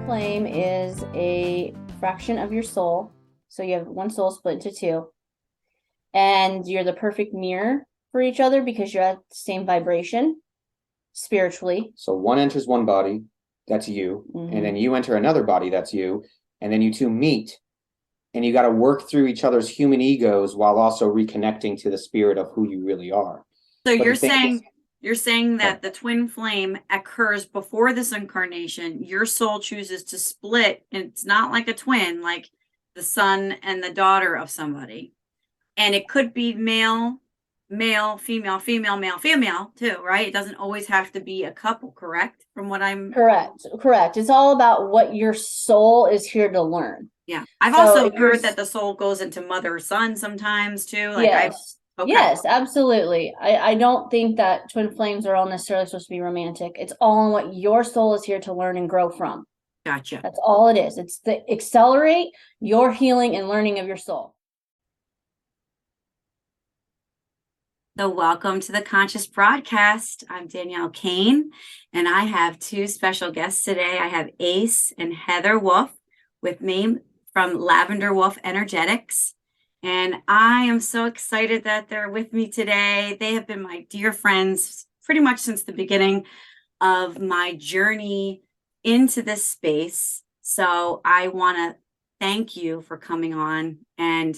flame is a fraction of your soul. So you have one soul split into two. And you're the perfect mirror for each other because you're at the same vibration spiritually. So one enters one body, that's you. And then you enter another body, that's you. And then you two meet. And you got to work through each other's human egos while also reconnecting to the spirit of who you really are. So But you're saying that the twin flame occurs before this incarnation. Your soul chooses to split, and it's not like a twin, like the son and the daughter of somebody. And it could be male, female, female, male, female too, right? It doesn't always have to be a couple, correct? From what I'm Correct. It's all about what your soul is here to learn. Yeah. I've also heard that the soul goes into mother or son sometimes too. Like yes. Yes, absolutely. I don't think that twin flames are all necessarily supposed to be romantic. It's all on what your soul is here to learn and grow from. Gotcha. That's all it is. It's to accelerate your healing and learning of your soul. So welcome to the Conscious Broadcast. I'm Danielle Kane, and I have two special guests today. I have Ace and Heather Wolf with me from Lavender Wolf Energetics. And I am so excited that they're with me today. They have been my dear friends pretty much since the beginning of my journey into this space. So I want to thank you for coming on. And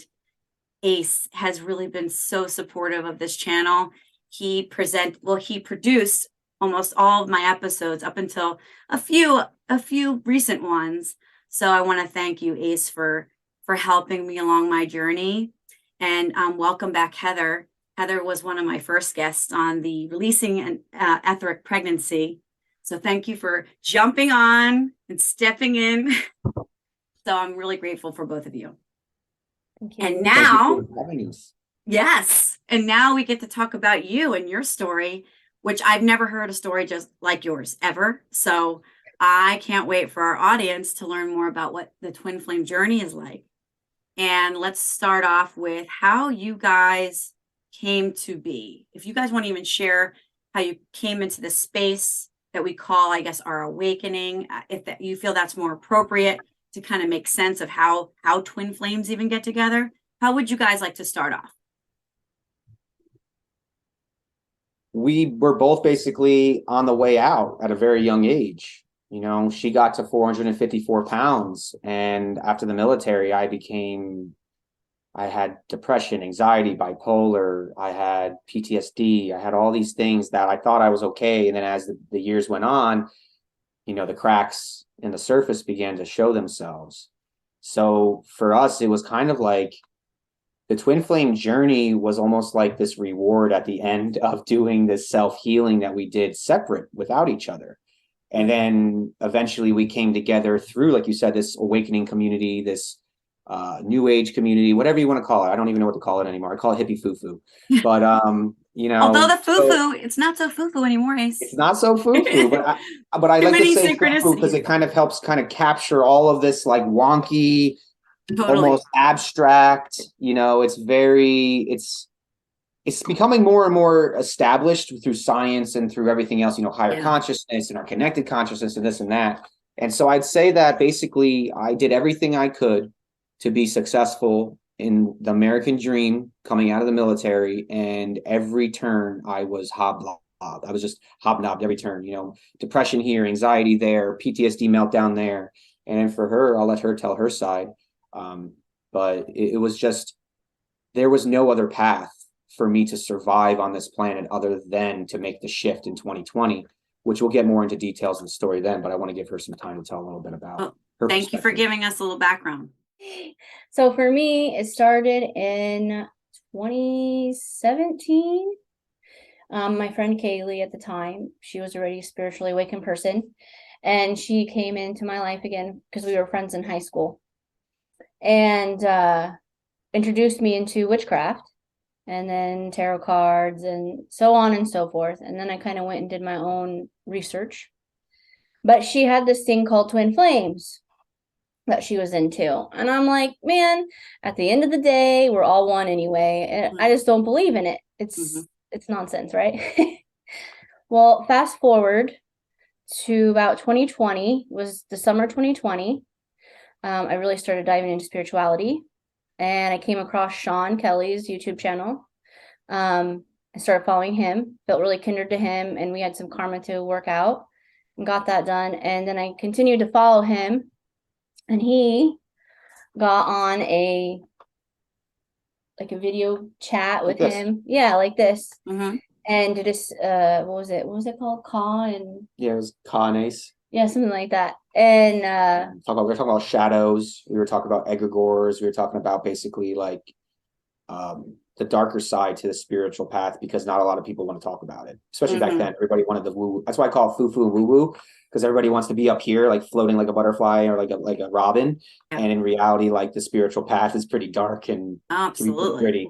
Ace has really been so supportive of this channel. He produced almost all of my episodes up until a few recent ones. So I want to thank you, Ace, for helping me along my journey. And welcome back, Heather. Heather was one of my first guests on the Releasing an Etheric Pregnancy. So thank you for jumping on and stepping in. So I'm really grateful for both of you. Thank you. And now, yes, and now we get to talk about you and your story, which I've never heard a story just like yours ever. So I can't wait for our audience to learn more about what the twin flame journey is like. And let's start off with how you guys came to be. If you guys want to even share how you came into the space that we call, I guess, our awakening, if that you feel that's more appropriate to kind of make sense of how twin flames even get together, how would you guys like to start off? We were both basically on the way out at a very young age. You know, she got to 454 pounds. And after the military, I had depression, anxiety, bipolar. I had PTSD. I had all these things that I thought I was okay. And then as the years went on, you know, the cracks in the surface began to show themselves. So for us, it was kind of like the twin flame journey was almost like this reward at the end of doing this self-healing that we did separate without each other. And then eventually we came together through, like you said, this awakening community, this new age community, whatever you want to call it. I don't even know what to call it anymore. I call it hippie foo-foo. But, you know. Although the foo-foo, it's not so foo-foo anymore, Ace. It's not so foo-foo, but I like to say foo-foo because it kind of helps kind of capture all of this like wonky, almost abstract, you know, it's becoming more and more established through science and through everything else, you know, higher consciousness and our connected consciousness and this and that. And so I'd say that basically I did everything I could to be successful in the American dream coming out of the military. And every turn I was hobnobbed. I was just hobnobbed every turn, you know, depression here, anxiety there, PTSD meltdown there. And then for her, I'll let her tell her side. But it was just, there was no other path for me to survive on this planet other than to make the shift in 2020, which we'll get more into details in the story then, but I want to give her some time to tell a little bit about her. Thank you for giving us a little background. So for me, it started in 2017. My friend Kaylee at the time, she was already a spiritually awakened person, and she came into my life again because we were friends in high school, and introduced me into witchcraft and then tarot cards and so on and so forth. And then I kind of went and did my own research. But she had this thing called twin flames that she was into. And I'm like, man, at the end of the day, we're all one anyway. And I just don't believe in it. It's nonsense, right? Well, fast forward to about 2020, was the summer 2020. I really started diving into spirituality, and I came across Sean Kelly's YouTube channel. I started following him, felt really kindred to him, and we had some karma to work out and got that done. And then I continued to follow him, and he got on a video chat with Like this. him. Yeah, like this. Mm-hmm. And did this what was it? What was it called? Ka and Yeah, it was Kanace. yeah, something like that. And We were talking about shadows. We were talking about egregores. We were talking about basically like the darker side to the spiritual path, because not a lot of people want to talk about it, especially back then. Everybody wanted the woo. That's why I call it foo and woo woo, because everybody wants to be up here, like floating like a butterfly or like a robin. Yeah. And in reality, like the spiritual path is pretty dark and Absolutely pretty.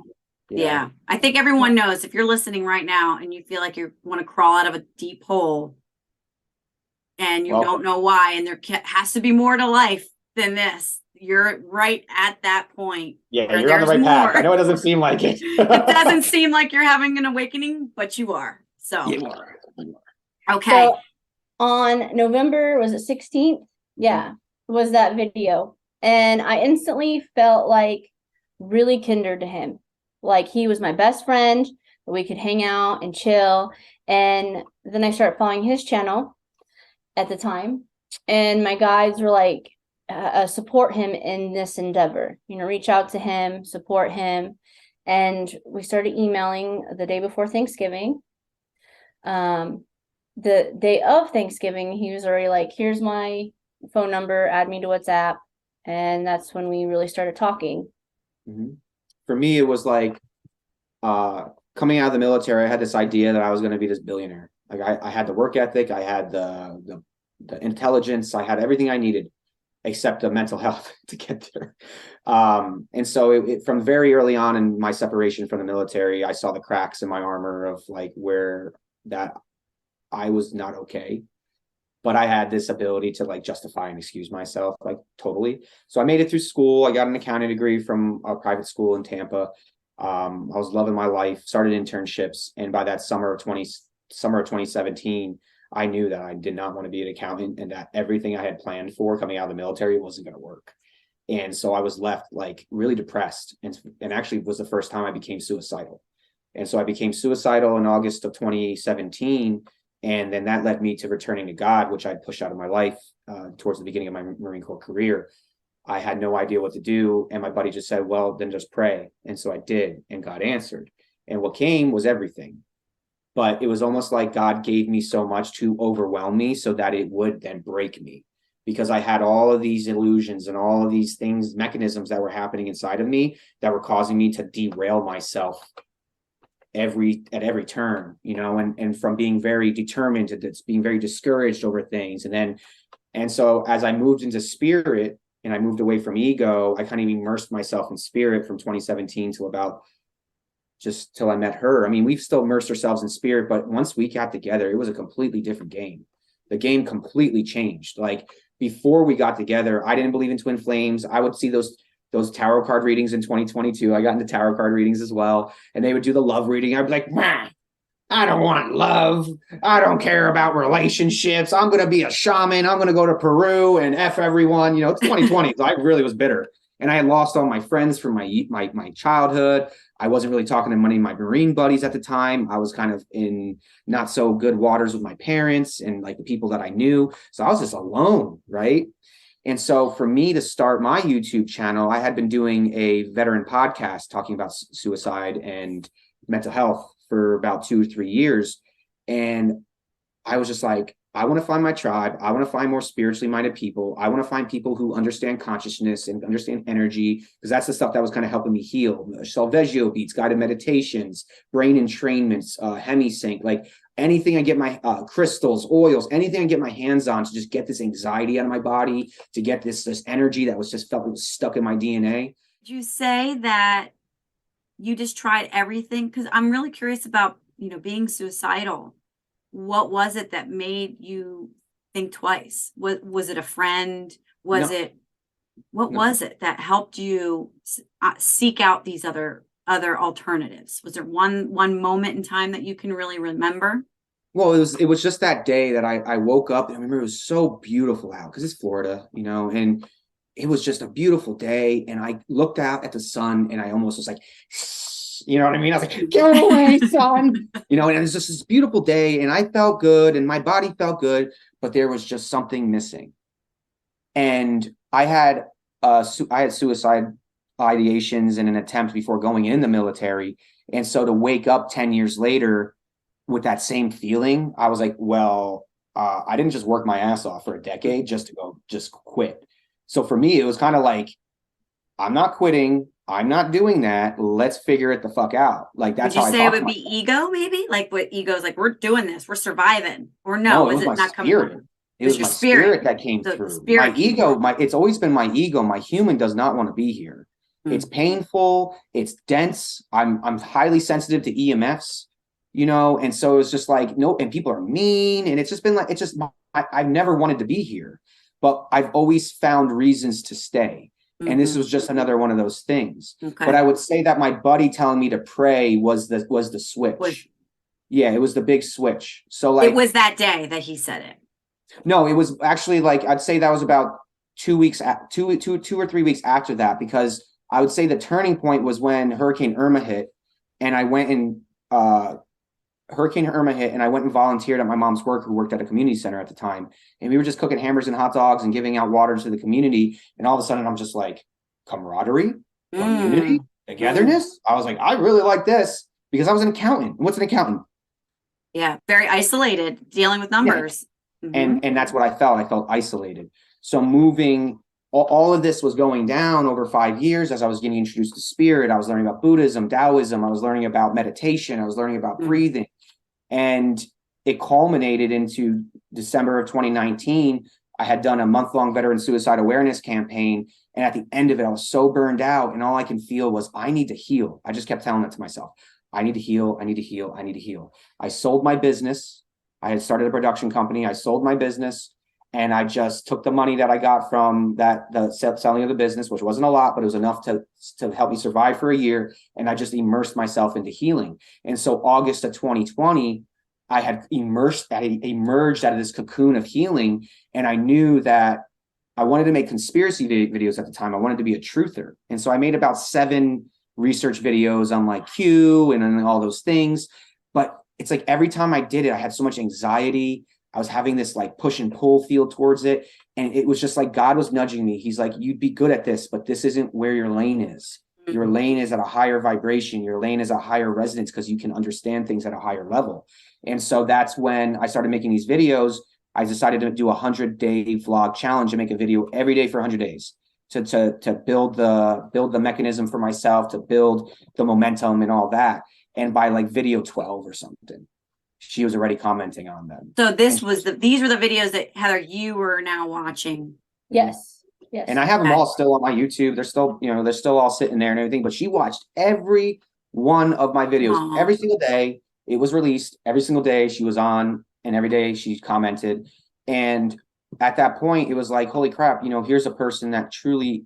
Yeah. I think everyone knows, if you're listening right now and you feel like you want to crawl out of a deep hole and you don't know why, and there has to be more to life than this, you're right at that point. Yeah, you're on the right path. I know it doesn't seem like it. It doesn't seem like you're having an awakening, but you are. So you are. Okay. So on November, was it 16th? Yeah, was that video. And I instantly felt like really kindred to him. Like he was my best friend, that we could hang out and chill. And then I started following his channel at the time. And my guides were like, support him in this endeavor, reach out to him, support him. And we started emailing the day before Thanksgiving. The day of Thanksgiving, he was already like, here's my phone number, add me to WhatsApp. And that's when we really started talking. Mm-hmm. For me, it was like coming out of the military, I had this idea that I was going to be this billionaire. Like I had the work ethic, I had the intelligence, I had everything I needed, except the mental health to get there. And so from very early on in my separation from the military, I saw the cracks in my armor of like where that I was not okay. But I had this ability to like justify and excuse myself, like totally. So I made it through school. I got an accounting degree from a private school in Tampa. I was loving my life, started internships. And by that summer of 2017, I knew that I did not want to be an accountant, and that everything I had planned for coming out of the military wasn't going to work. And so I was left like really depressed, and actually was the first time I became suicidal. And so I became suicidal in August of 2017. And then that led me to returning to God, which I'd pushed out of my life towards the beginning of my Marine Corps career. I had no idea what to do. And my buddy just said, well, then just pray. And so I did, and God answered. And what came was everything. But it was almost like God gave me so much to overwhelm me so that it would then break me, because I had all of these illusions and all of these things, mechanisms that were happening inside of me that were causing me to derail myself at every turn, and from being very determined to being very discouraged over things. And so as I moved into spirit and I moved away from ego, I kind of immersed myself in spirit from 2017 to about just till I met her. I mean, we've still immersed ourselves in spirit, but once we got together, it was a completely different game. The game completely changed. Like before we got together, I didn't believe in twin flames. I would see those tarot card readings in 2022. I got into tarot card readings as well. And they would do the love reading. I'd be like, I don't want love. I don't care about relationships. I'm going to be a shaman. I'm going to go to Peru and F everyone. It's 2020. So I really was bitter. And I had lost all my friends from my childhood. I wasn't really talking to many of my Marine buddies at the time. I was kind of in not so good waters with my parents and like the people that I knew. So I was just alone, right? And so for me to start my YouTube channel, I had been doing a veteran podcast talking about suicide and mental health for about 2 or 3 years. And I was just like, I want to find my tribe. I want to find more spiritually minded people. I want to find people who understand consciousness and understand energy, because that's the stuff that was kind of helping me heal. Solfeggio beats, guided meditations, brain entrainments, hemisync, like anything I get my crystals, oils, anything I get my hands on to just get this anxiety out of my body, to get this energy that was just felt it was stuck in my DNA. Did you say that you just tried everything? Because I'm really curious about, being suicidal. What was it that made you think twice? Was it a friend? What was it that helped you seek out these other alternatives? Was there one moment in time that you can really remember? Well, it was just that day that I woke up, and I remember it was so beautiful out because it's Florida, and it was just a beautiful day. And I looked out at the sun, and I almost was like, you know what I mean? I was like, get away, sun. And it was just this beautiful day, and I felt good, and my body felt good, but there was just something missing. And I had suicide ideations and an attempt before going in the military, and so to wake up 10 years later with that same feeling, I was like, well, I didn't just work my ass off for a decade just to just quit. So for me, it was kind of like, I'm not quitting. I'm not doing that. Let's figure it the fuck out. Like, that's Would how you I say it talk to would be myself. ego, maybe? Like what ego's like, we're doing this, we're surviving. Or no, No, it was was it my not coming spirit. from? It It was was your my spirit. spirit that came The through. My spirit came ego, through. it's always been my ego. My human does not want to be here. It's Mm. painful. It's dense. I'm highly sensitive to EMFs, and so it's just like, no, and people are mean. And it's just been like, I've never wanted to be here, but I've always found reasons to stay. And this Mhm. was just another one of those things. Okay. But I would say that my buddy telling me to pray was the switch. Yeah, it was the big switch. So like, It was that day that he said it. no, it was actually like, I'd say that was about 2 weeks, 2 or 3 weeks after that, because I would say the turning point was when Hurricane Irma hit, and I went and Hurricane Irma hit, and I went and volunteered at my mom's work, who worked at a community center at the time, and we were just cooking hammers and hot dogs and giving out water to the community, and all of a sudden I'm just like, camaraderie, community, togetherness. I was like, I really like this, because I was an accountant. What's an accountant? Yeah, very isolated, dealing with numbers. And that's what I felt. I felt isolated. So moving, all of this was going down over 5 years as I was getting introduced to spirit. I was learning about Buddhism, Taoism. I was learning about meditation. I was learning about breathing. And it culminated into December of 2019. I had done a month-long veteran suicide awareness campaign. And at the end of it, I was so burned out. And all I can feel was, I need to heal. I just kept telling it to myself. I need to heal. I need to heal. I need to heal. I sold my business. I had started a production company. I sold my business, and I just took the money that I got from the selling of the business, which wasn't a lot, but it was enough to help me survive for a year. And I just immersed myself into healing. And so August of 2020, I had emerged out of this cocoon of healing. And I knew that I wanted to make conspiracy videos at the time. I wanted to be a truther. And so I made about 7 research videos on like Q and all those things. But it's like every time I did it, I had so much anxiety. I was having this like push and pull feel towards it. And it was just like God was nudging me. He's like, you'd be good at this, but this isn't where your lane is. Your lane is at a higher vibration. Your lane is a higher resonance, because you can understand things at a higher level. And so that's when I started making these videos. I decided to do a 100-day vlog challenge and make a video every day for 100 days to build the mechanism for myself, to build the momentum and all that. And by like video 12 or something, she was already commenting on them. So these were the videos that, Heather, you were now watching. Yes. Yes. And I have them all still on my YouTube. They're still all sitting there and everything, but she watched every one of my videos every single day. It was released every single day. She was on, and every day she commented. And at that point, it was like, holy crap, here's a person that truly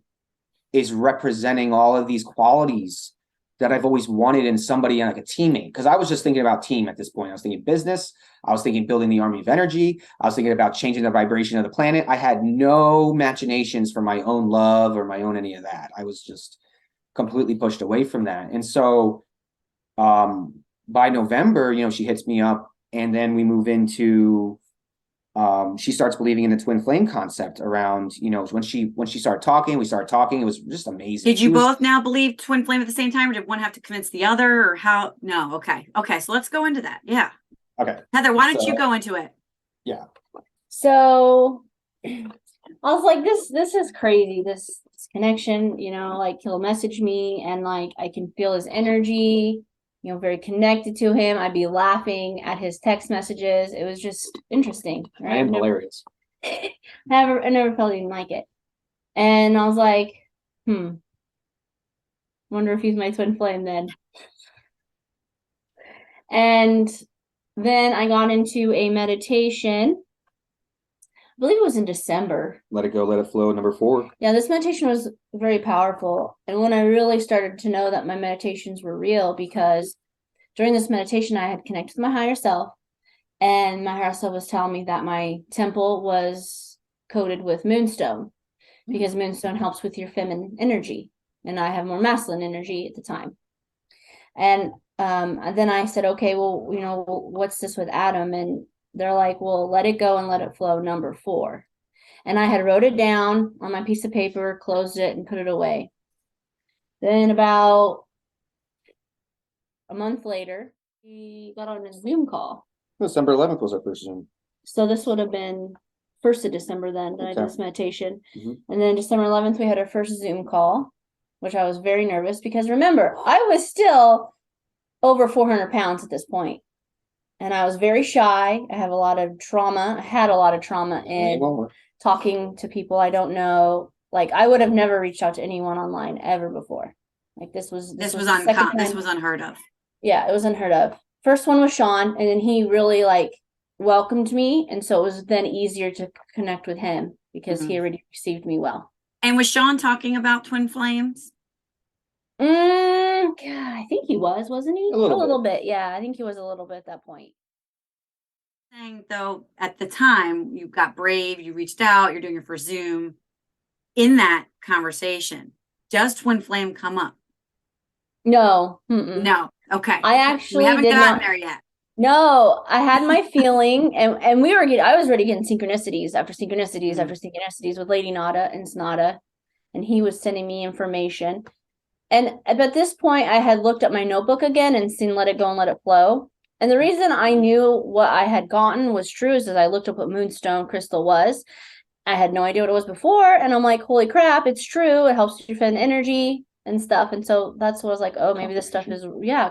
is representing all of these qualities that I've always wanted in somebody, like a teammate. Because I was just thinking about team at this point. I was thinking business. I was thinking building the army of energy. I was thinking about changing the vibration of the planet. I had no machinations for my own love or my own any of that. I was just completely pushed away from that. And so by November, she hits me up, and then we move into she starts believing in the twin flame concept around, when she started talking, we started talking. It was just amazing. Did you both now believe twin flame at the same time, or did one have to convince the other, or how? No. Okay. So let's go into that. Yeah. Okay. Heather, why don't you go into it? Yeah. So I was like, this is crazy. This connection, like he'll message me, and like I can feel his energy, very connected to him. I'd be laughing at his text messages. It was just interesting. Right? I am hilarious. I never felt anything like it. And I was like, wonder if he's my twin flame then. And then I got into a meditation. I believe it was in December. Let it go, let it flow, number 4. Yeah, this meditation was very powerful. And when I really started to know that my meditations were real, because during this meditation, I had connected with my higher self, And my higher self was telling me that my temple was coated with moonstone, because moonstone helps with your feminine energy, and I have more masculine energy at the time. And then I said, okay, well, what's this with Adam? And they're like, well, let it go and let it flow, number 4. And I had wrote it down on my piece of paper, closed it, and put it away. Then about a month later, we got on a Zoom call. December 11th was our first Zoom. So this would have been 1st of December then that I did Okay. this meditation. Mhm. And then December 11th, we had our first Zoom call, which I was very nervous because remember, I was still over 400 pounds at this point. And I was very shy. I have a lot of trauma. I had a lot of trauma in talking to people I don't know. Like I would have never reached out to anyone online ever before. Like this was unheard of. Yeah, it was unheard of. First one was Sean, and then he really like welcomed me, and so it was then easier to connect with him because he already received me well. And was Sean talking about twin flames? God, I think he wasn't he? A little bit. Yeah, I think he was a little bit at that point. Saying though, at the time you got brave, you reached out, you're doing your first Zoom. In that conversation, does twin flame come up? No. No. Okay. I actually we haven't did gotten not. there yet. No, I had my feeling, and I was already getting synchronicities after synchronicities after synchronicities with Lady Nada and Snada, and he was sending me information. And at this point, I had looked at my notebook again and seen Let It Go and Let It Flow. And the reason I knew what I had gotten was true is that I looked up what moonstone crystal was. I had no idea what it was before, and I'm like, holy crap, it's true. It helps you defend energy and stuff. And so that's what I was like, oh, maybe this stuff is,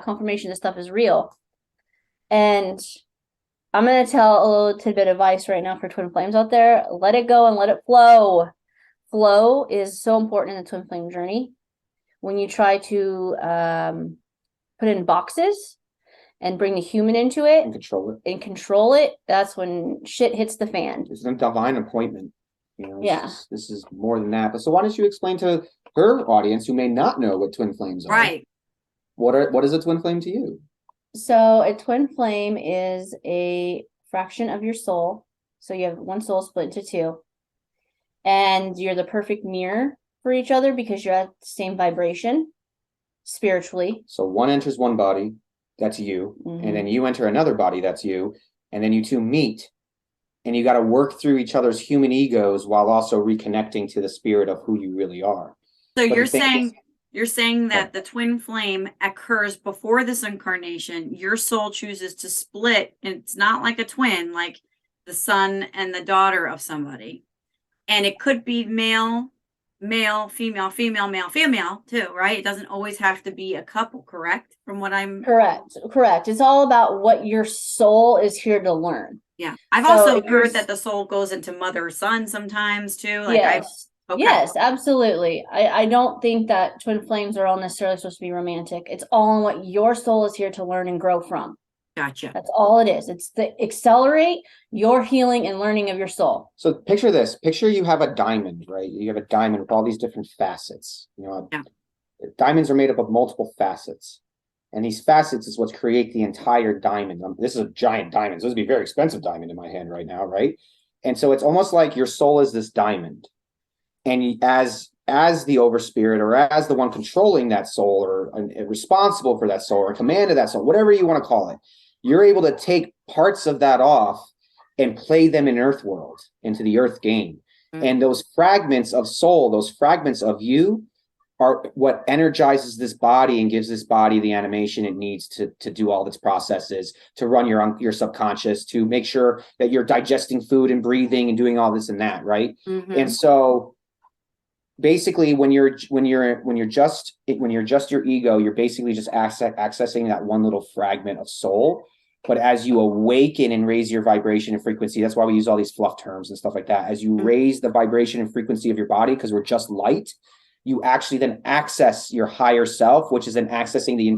confirmation this stuff is real. And I'm going to tell a little tidbit of advice right now for twin flames out there. Let it go and let it flow. Flow is so important in the twin flame journey. When you try to put in boxes and bring the human into it and control it, that's when shit hits the fan. It's a divine appointment. Yeah. This is more than that. But so why don't you explain to her audience who may not know what twin flames are? Right. What is a twin flame to you? So a twin flame is a fraction of your soul. So you have one soul split into 2. And you're the perfect mirror for each other because you're at the same vibration spiritually. So one enters one body, that's you. And then you enter another body, that's you. And then you two meet. And you got to work through each other's human egos while also reconnecting to the spirit of who you really are. So you're saying that the twin flame occurs before this incarnation. Your soul chooses to split, and it's not like a twin, like the son and the daughter of somebody. And it could be male, female, female, male, female too, right? It doesn't always have to be a couple, correct? From what I'm correct. It's all about what your soul is here to learn. Yeah. I've also heard that the soul goes into mother or son sometimes too. Like yes. Yes, absolutely. I don't think that twin flames are all necessarily supposed to be romantic. It's all on what your soul is here to learn and grow from. Gotcha. That's all it is. It's to accelerate your healing and learning of your soul. So picture this. Picture you have a diamond, right? You have a diamond with all these different facets. Diamonds are made up of multiple facets. And these facets is what create the entire diamond. This is a giant diamond. So this would be a very expensive diamond in my hand right now, right? And so it's almost like your soul is this diamond. And as the overspirit or as the one controlling that soul or responsible for that soul or command of that soul, whatever you want to call it, you're able to take parts of that off and play them in earth world, into the earth game. And those fragments of soul, those fragments of you are what energizes this body and gives this body the animation it needs to do all its processes, to run your subconscious, to make sure that you're digesting food and breathing and doing all this and that, right? And so basically when you're just your ego, you're basically just accessing that one little fragment of soul. But as you awaken and raise your vibration and frequency, that's why we use all these fluff terms and stuff like that. As you raise the vibration and frequency of your body, because we're just light, you actually then access your higher self, which is then accessing the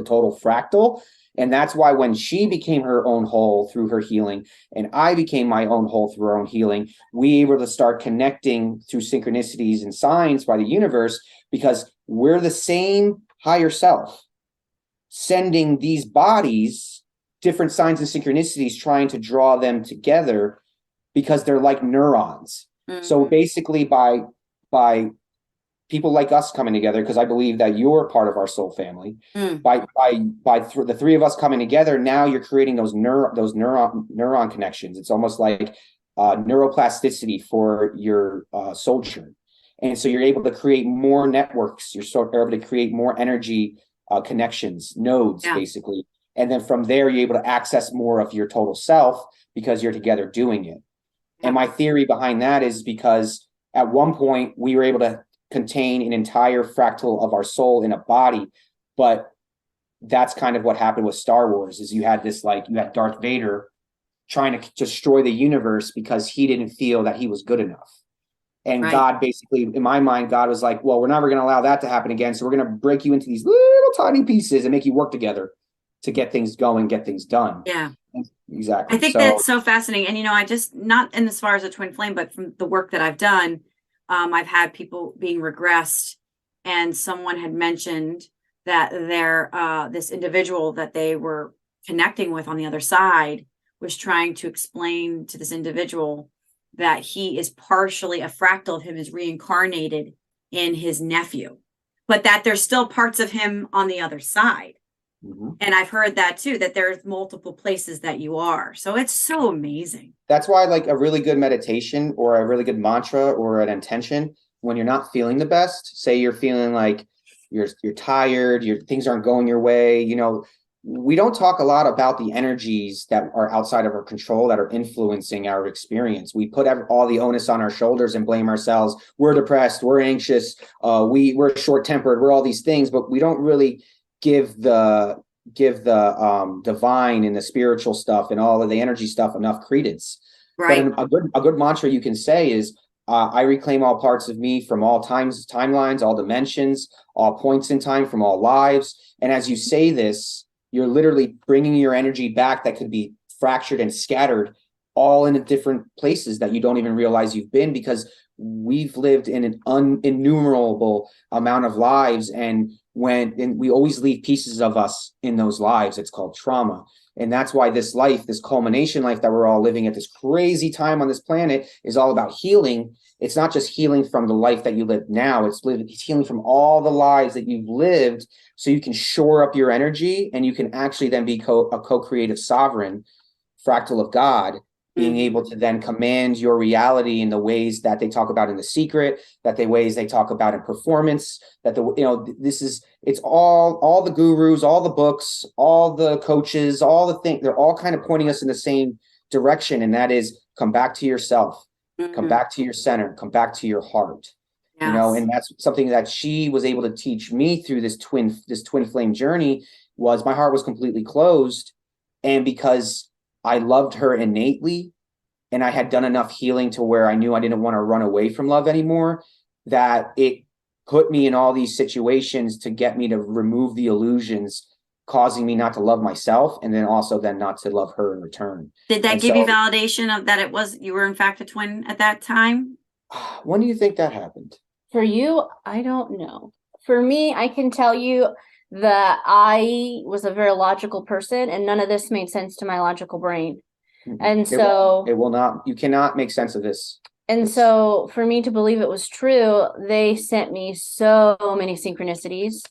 total fractal. And that's why when she became her own whole through her healing, and I became my own whole through our own healing, we were to start connecting through synchronicities and signs by the universe, because we're the same higher self sending these bodies different signs and synchronicities trying to draw them together because they're like neurons. So basically by people like us coming together, because I believe that you're part of our soul family, by the three of us coming together, now you're creating those neuron connections. It's almost like neuroplasticity for your soul churn. And so you're able to create more networks. You're able to create more energy connections, nodes, basically. And then from there, you're able to access more of your total self because you're together doing it. And my theory behind that is because at one point we were able to contain an entire fractal of our soul in a body, but that's kind of what happened with Star Wars. Is you had Darth Vader trying to destroy the universe because he didn't feel that he was good enough. And God basically, in my mind, God was like, well, we're never going to allow that to happen again. So we're going to break you into these little tiny pieces and make you work together to get things going, get things done. Yeah. Exactly. I think that's so fascinating. And, I just, not in as far as a twin flame, but from the work that I've done, I've had people being regressed, and someone had mentioned that this individual that they were connecting with on the other side was trying to explain to this individual that he is partially a fractal of him is reincarnated in his nephew, but that there's still parts of him on the other side. And I've heard that too, that there's multiple places that you are. So it's so amazing. That's why like a really good meditation or a really good mantra or an intention, when you're not feeling the best, say you're feeling like you're tired, things aren't going your way, we don't talk a lot about the energies that are outside of our control that are influencing our experience. We put all the onus on our shoulders and blame ourselves. We're depressed, we're anxious, we're short-tempered, we're all these things, but we don't really give the divine and the spiritual stuff and all of the energy stuff enough credence. Right. But a good mantra you can say is, I reclaim all parts of me from all timelines, all dimensions, all points in time, from all lives. And as you say this, you're literally bringing your energy back that could be fractured and scattered all in different places that you don't even realize you've been, because we've lived in an innumerable amount of lives, and we always leave pieces of us in those lives. It's called trauma. And that's why this culmination life that we're all living at this crazy time on this planet is all about healing. It's not just healing from the life that you live now. It's healing from all the lives that you've lived, so you can shore up your energy and you can actually then be a co-creative sovereign fractal of God, being able to then command your reality in the ways that they talk about in The Secret, ways they talk about in Performance, it's all the gurus, all the books, all the coaches, all the things, they're all kind of pointing us in the same direction. And that is, come back to yourself, come back to your center, come back to your heart. Yes. And that's something that she was able to teach me through this twin flame journey. Was my heart was completely closed. And because I loved her innately, and I had done enough healing to where I knew I didn't want to run away from love anymore, that it put me in all these situations to get me to remove the illusions, causing me not to love myself, and then also not to love her in return. Did that give you validation of that you were in fact a twin at that time? When do you think that happened? For you, I don't know. For me, I can tell you that I was a very logical person, and none of this made sense to my logical brain. And so it will not, you cannot make sense of this. And so for me to believe it was true, they sent me so many synchronicities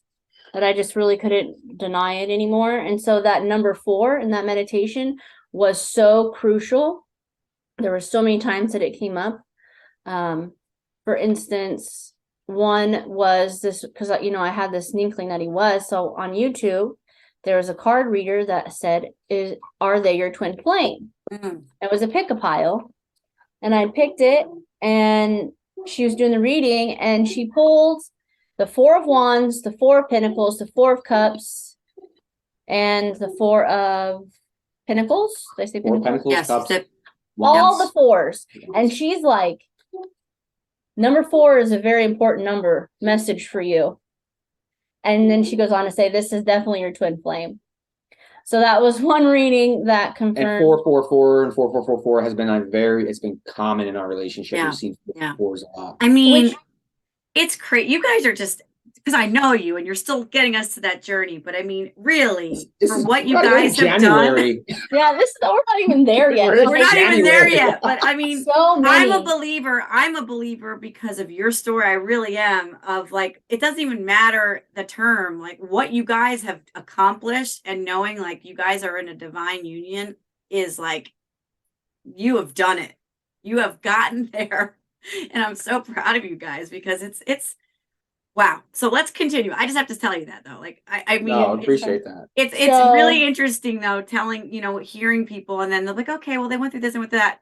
that I just really couldn't deny it anymore. And so that number 4 in that meditation was so crucial. There were so many times that it came up. For instance, one was this, because I had this inkling that he was. So on YouTube, there was a card reader that said, are they your twin flame? It was a pick-a-pile. And I picked it, and she was doing the reading, and she pulled the 4 of Wands, the 4 of Pentacles, the 4 of Cups, and the 4 of Pentacles. Did I say Pentacles? 4 Pentacles, Yes, Cups, all the 4s. And she's like, number 4 is a very important message for you. And then she goes on to say, this is definitely your twin flame. So that was one reading that confirmed. And 444 and 4444 has been it's been common in our relationship. Yeah. We've seen 4s a lot. I mean, it's crazy. You guys are just because I know you and you're still getting us to that journey. But I mean, really, This for is what you not even guys have done. January. Yeah, we're not even there yet. We're We're not even there January. yet, but I mean, So many. I'm a believer because of your story. I really am. Of like, it doesn't even matter the term, like what you guys have accomplished, and knowing like you guys are in a divine union is like, you have done it. You have gotten there, and I'm so proud of you guys because it's wow. So let's continue. I just have to tell you that though. Like, I mean, No, appreciate that. it's So- really interesting though, telling, hearing people, and then they're like, okay, well, they went through this and with that.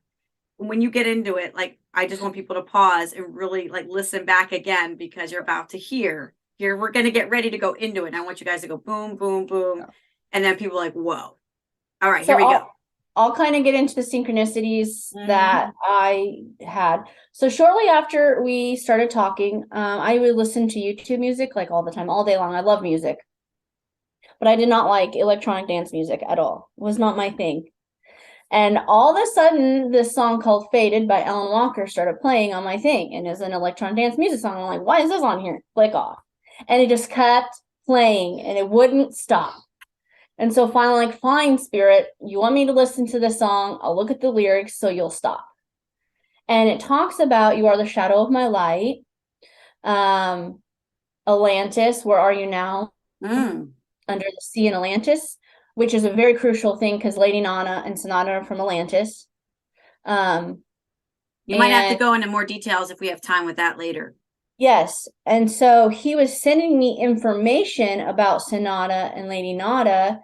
When you get into it, like, I just want people to pause and really like listen back again, because you're about to hear. Here, we're gonna get ready to go into it. And I want you guys to go boom, boom, boom, Yeah. and then people are like, whoa. All right, So here we go. I'll kind of get into the synchronicities Mhm. that I had. So shortly after we started talking, I would listen to YouTube music like all the time, all day long. I love music, but I did not like electronic dance music at all. It was not my thing. And all of a sudden, this song called Faded by Ellen Walker started playing on my thing, and it's an electronic dance music song. I'm like, why is this on here? Click off. And it just kept playing, and it wouldn't stop. And so finally, like, fine, Spirit, you want me to listen to this song? I'll look at the lyrics so you'll stop. And it talks about you are the shadow of my light. Atlantis, where are you now? Mm. Under the sea in Atlantis, which is a very crucial thing because Lady Nana and Sonata are from Atlantis. You might have to go into more details if we have time with that later. Yes. And so he was sending me information about Sonata and Lady Nada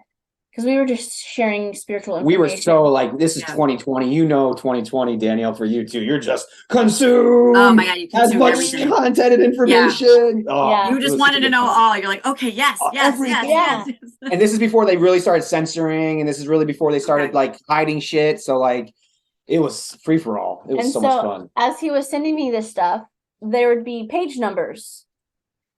because we were just sharing spiritual information. We were so like, this is Yeah. 2020. 2020, Danielle, for you too. You're just consumed. Oh my God, you as consumed much everything. content and information. Oh, Yeah. You it just was wanted such a to good know time. all. You're like, okay, yes, yes, everything. yes, yes. And this is before they really started censoring, and this is really before they started Okay. like hiding shit. So like, it was free for all. It was And so much fun. as he was sending me this stuff, there would be page numbers.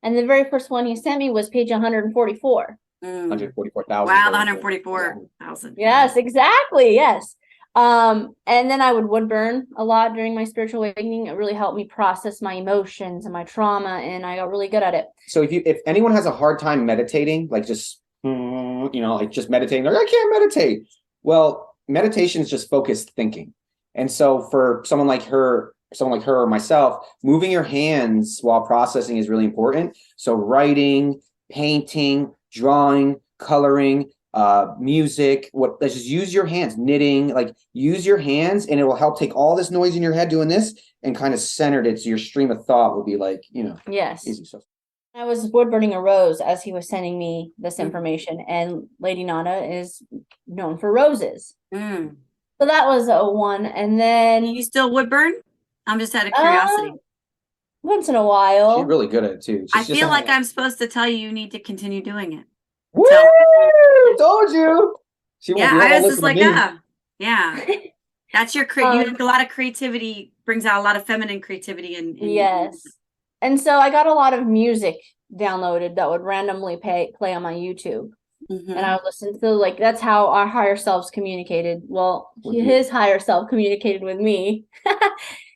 And the very first one he sent me was page 144. 144,000. Wow, the 144,000. Yes, exactly. Yes. And then I would woodburn a lot during my spiritual awakening. It really helped me process my emotions and my trauma, and I got really good at it. So if anyone has a hard time meditating, like just like just meditating, like I can't meditate. Well, meditation is just focused thinking. And so for someone like her or myself, moving your hands while processing is really important. So writing, painting, drawing, coloring, music, let's just use your hands, knitting, like use your hands, and it will help take all this noise in your head doing this and kind of centered it. So your stream of thought will be like, Yes. easy stuff. I was woodburning a rose as he was sending me this information, and Lady Nana is known for roses. Mm. So that was a one. And then You still woodburn? I'm just out of curiosity. Once in a while. She's really good at it too. I feel like I'm supposed to tell you need to continue doing it. Woo! Told you. She won't Yeah, be able I to was listen just to like, me. yeah. That's your you have a lot of creativity, brings out a lot of feminine creativity in Yes. And so I got a lot of music downloaded that would randomly play on my YouTube. Mhm. And I would listen to, like, that's how our higher selves communicated. Well, his higher self communicated with me.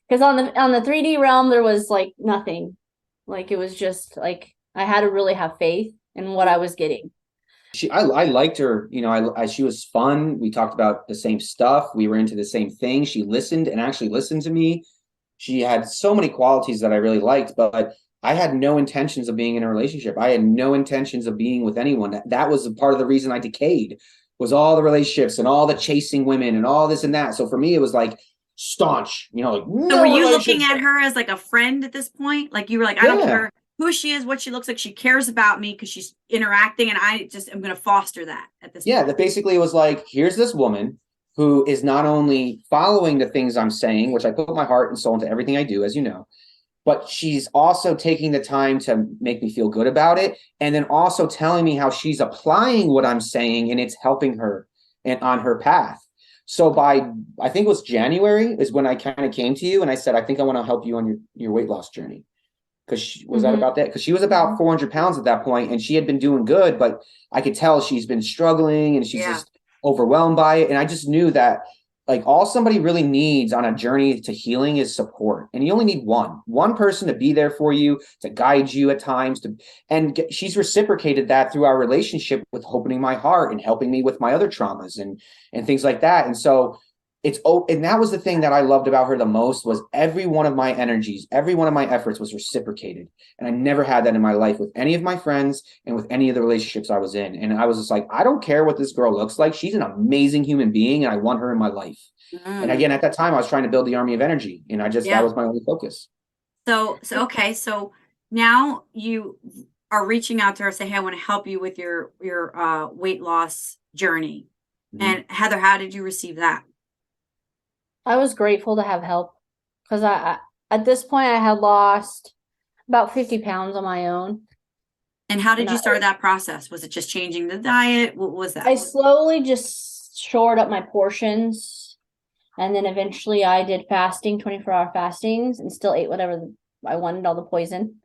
Because on the 3D realm, there was like nothing. Like, it was just like I had to really have faith in what I was getting. I liked her, she was fun. We talked about the same stuff. We were into the same thing. She listened and actually listened to me. She had so many qualities that I really liked, but I had no intentions of being in a relationship. I had no intentions of being with anyone. That was a part of the reason I decayed, was all the relationships and all the chasing women and all this and that. So for me, it was like staunch, like no. So were you looking at her as like a friend at this point? Like you were like, I don't care who she is, what she looks like. She cares about me because she's interacting, and I just am going to foster that at this point. That basically it was like, here's this woman who is not only following the things I'm saying, which I put my heart and soul into everything I do, as you know, but she's also taking the time to make me feel good about it. And then also telling me how she's applying what I'm saying and it's helping her and on her path. So I think it was January is when I kind of came to you and I said, I think I want to help you on your weight loss journey. Because that about that? Because she was about 400 pounds at that point and she had been doing good, but I could tell she's been struggling and she's just overwhelmed by it. And I just knew that like all somebody really needs on a journey to healing is support. And you only need one person to be there for you, to guide you at times, she's reciprocated that through our relationship with opening my heart and helping me with my other traumas and things like that. And so and that was the thing that I loved about her the most, was every one of my energies, every one of my efforts was reciprocated. And I never had that in my life with any of my friends and with any of the relationships I was in. And I was just like, I don't care what this girl looks like. She's an amazing human being and I want her in my life. And again, at that time I was trying to build the army of energy, and that was my only focus. So okay. So now you are reaching out to her, say, hey, I want to help you with your weight loss journey. Mm-hmm. And Heather, how did you receive that? I was grateful to have help, because I at this point I had lost about 50 pounds on my own. And how did you start that process? Was it just changing the diet? What was that? I slowly just shored up my portions, and then eventually I did fasting, 24-hour fastings, and still ate whatever I wanted, all the poison.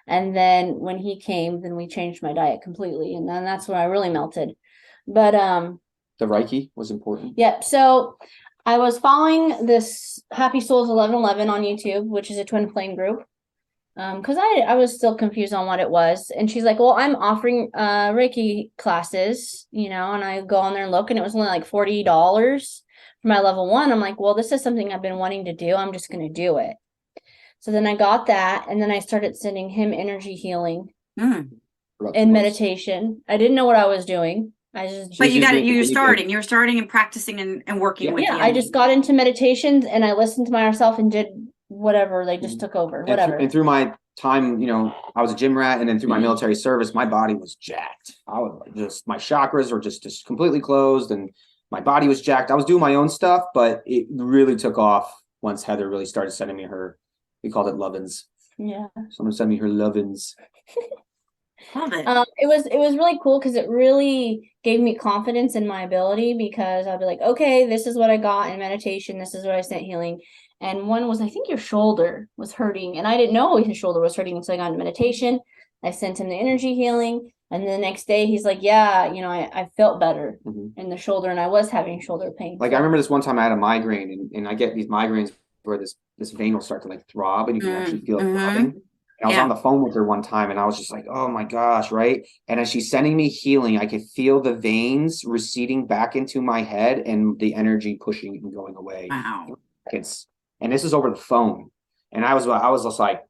And then when he came, then we changed my diet completely, and then that's when I really melted. But the Reiki was important. Yep. So I was following this Happy Souls 1111 on YouTube, which is a twin flame group. Because I was still confused on what it was. And she's like, well, I'm offering Reiki classes, and I go on there and look, and it was only like $40 for my level 1. I'm like, well, this is something I've been wanting to do. I'm just going to do it. So then I got that, and then I started sending him energy healing and meditation. I didn't know what I was doing. But you got it. You're starting and practicing and working with. Yeah, I just got into meditations and I listened to myself and did whatever. They just took over, whatever. And through my time, I was a gym rat, and then through my military service, my body was jacked. My chakras were just completely closed, and my body was jacked. I was doing my own stuff, but it really took off once Heather really started sending me we called it lovin's. Yeah. Someone sent me her lovin's. Love it. It was really cool, because it really gave me confidence in my ability, because I'll be like, okay, this is what I got in meditation. This is what I sent healing. And one was, I think your shoulder was hurting. And I didn't know his shoulder was hurting until I got into meditation. I sent him the energy healing. And the next day he's like, yeah, I felt better in the shoulder, and I was having shoulder pain. Like, I remember this one time I had a migraine, and I get these migraines where this vein will start to like throb, and you can actually feel it throbbing. I was on the phone with her one time, and I was just like, oh my gosh, right? And as she's sending me healing, I could feel the veins receding back into my head and the energy pushing and going away. Wow. And this is over the phone. And I was just like,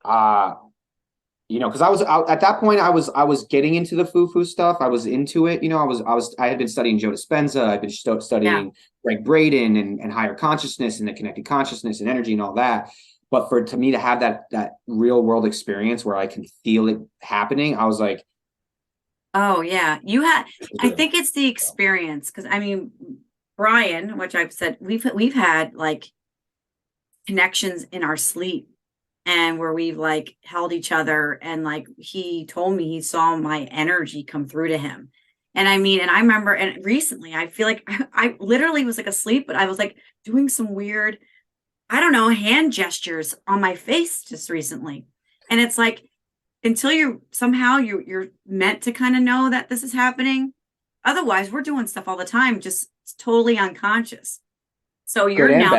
because I was out at that point, I was getting into the foo-foo stuff. I was into it. I had been studying Joe Dispenza. I've been studying Greg Braden and higher consciousness and the connected consciousness and energy and all that. But to me to have that real world experience where I can feel it happening, I was like, oh yeah, I think it's the experience. Because Brian, which I've said, we've had like connections in our sleep, and where we've like held each other, and like he told me he saw my energy come through to him. And I remember, and recently I feel like I literally was like asleep, but I was like doing some weird, I don't know, hand gestures on my face just recently. And it's like, until you're meant to kind of know that this is happening. Otherwise, we're doing stuff all the time, just totally unconscious. So you're now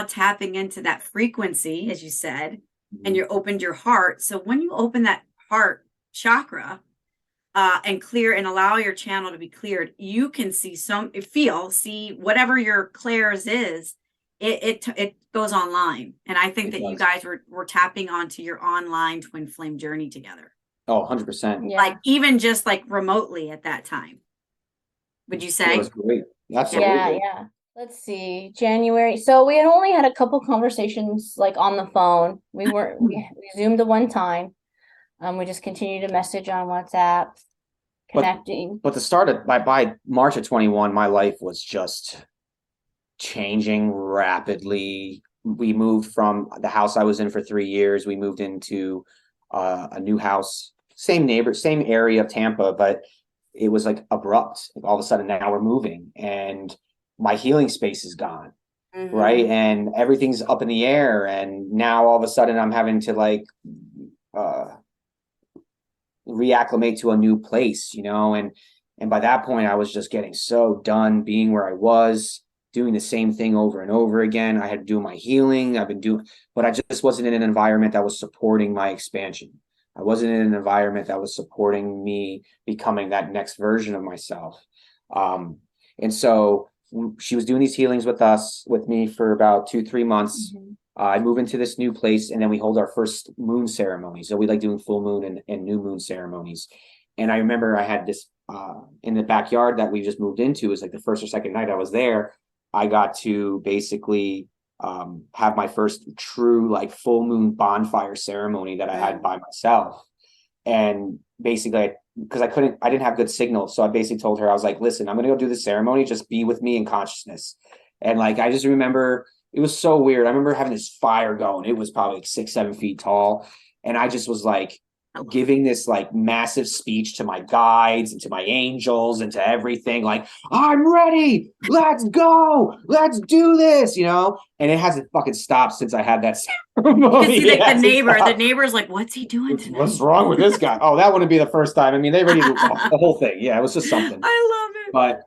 tapping into that frequency, as you said, and you opened your heart. So when you open that heart chakra and clear and allow your channel to be cleared, you can see whatever your clairs is. It goes online. And I think that you guys were tapping onto your online twin flame journey together. Oh, 100%. Yeah. Like even just like remotely at that time. Would you say? It was great. Absolutely. Yeah. Let's see, January. So we had only had a couple conversations like on the phone. We Zoomed the one time. We just continued to message on WhatsApp, connecting. But the start of by March of 21, my life was just changing rapidly. We moved from the house I was in for 3 years. We moved into a new house, same area of Tampa, but it was like abrupt. Like all of a sudden now we're moving, and my healing space is gone. Right. And everything's up in the air. And now all of a sudden I'm having to like reacclimate to a new place, and by that point I was just getting so done being where I was. doing the same thing over and over again. I had to do my healing. But I just wasn't in an environment that was supporting my expansion. I wasn't in an environment that was supporting me becoming that next version of myself. And so she was doing these healings with me for about 2-3 months. Mhm. I move into this new place, and then we hold our first moon ceremony. So we like doing full moon and new moon ceremonies. And I remember I had this in the backyard that we just moved into. It was like the first or second night I was there. I got to basically have my first true like full moon bonfire ceremony that I had by myself. And basically, because I didn't have good signal. So I basically told her, I was like, listen, I'm going to go do the ceremony. Just be with me in consciousness. And like, I just remember it was so weird. I remember having this fire going. It was probably like 6-7 feet tall. And I just was like giving this like massive speech to my guides and to my angels and to everything. Like, I'm ready. Let's go. Let's do this, And it hasn't fucking stopped since I had that ceremony. You can see like the Stopped. neighbor's like, what's he doing tonight? What's wrong with this guy? Oh, that wouldn't be the first time. I mean, they already the whole thing. Yeah, it was just something. I love it. But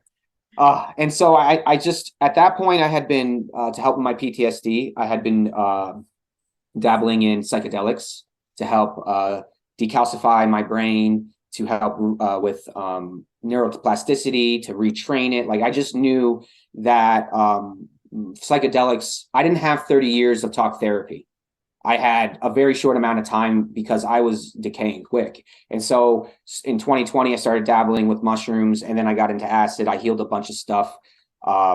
and so I just at that point I had been to help with my PTSD. I had been dabbling in psychedelics to help decalcify my brain, to help with neuroplasticity, to retrain it. Like I just knew that psychedelics. I didn't have 30 years of talk therapy. I had a very short amount of time because I was decaying quick. And so in 2020, I started dabbling with mushrooms, and then I got into acid. I healed a bunch of stuff. I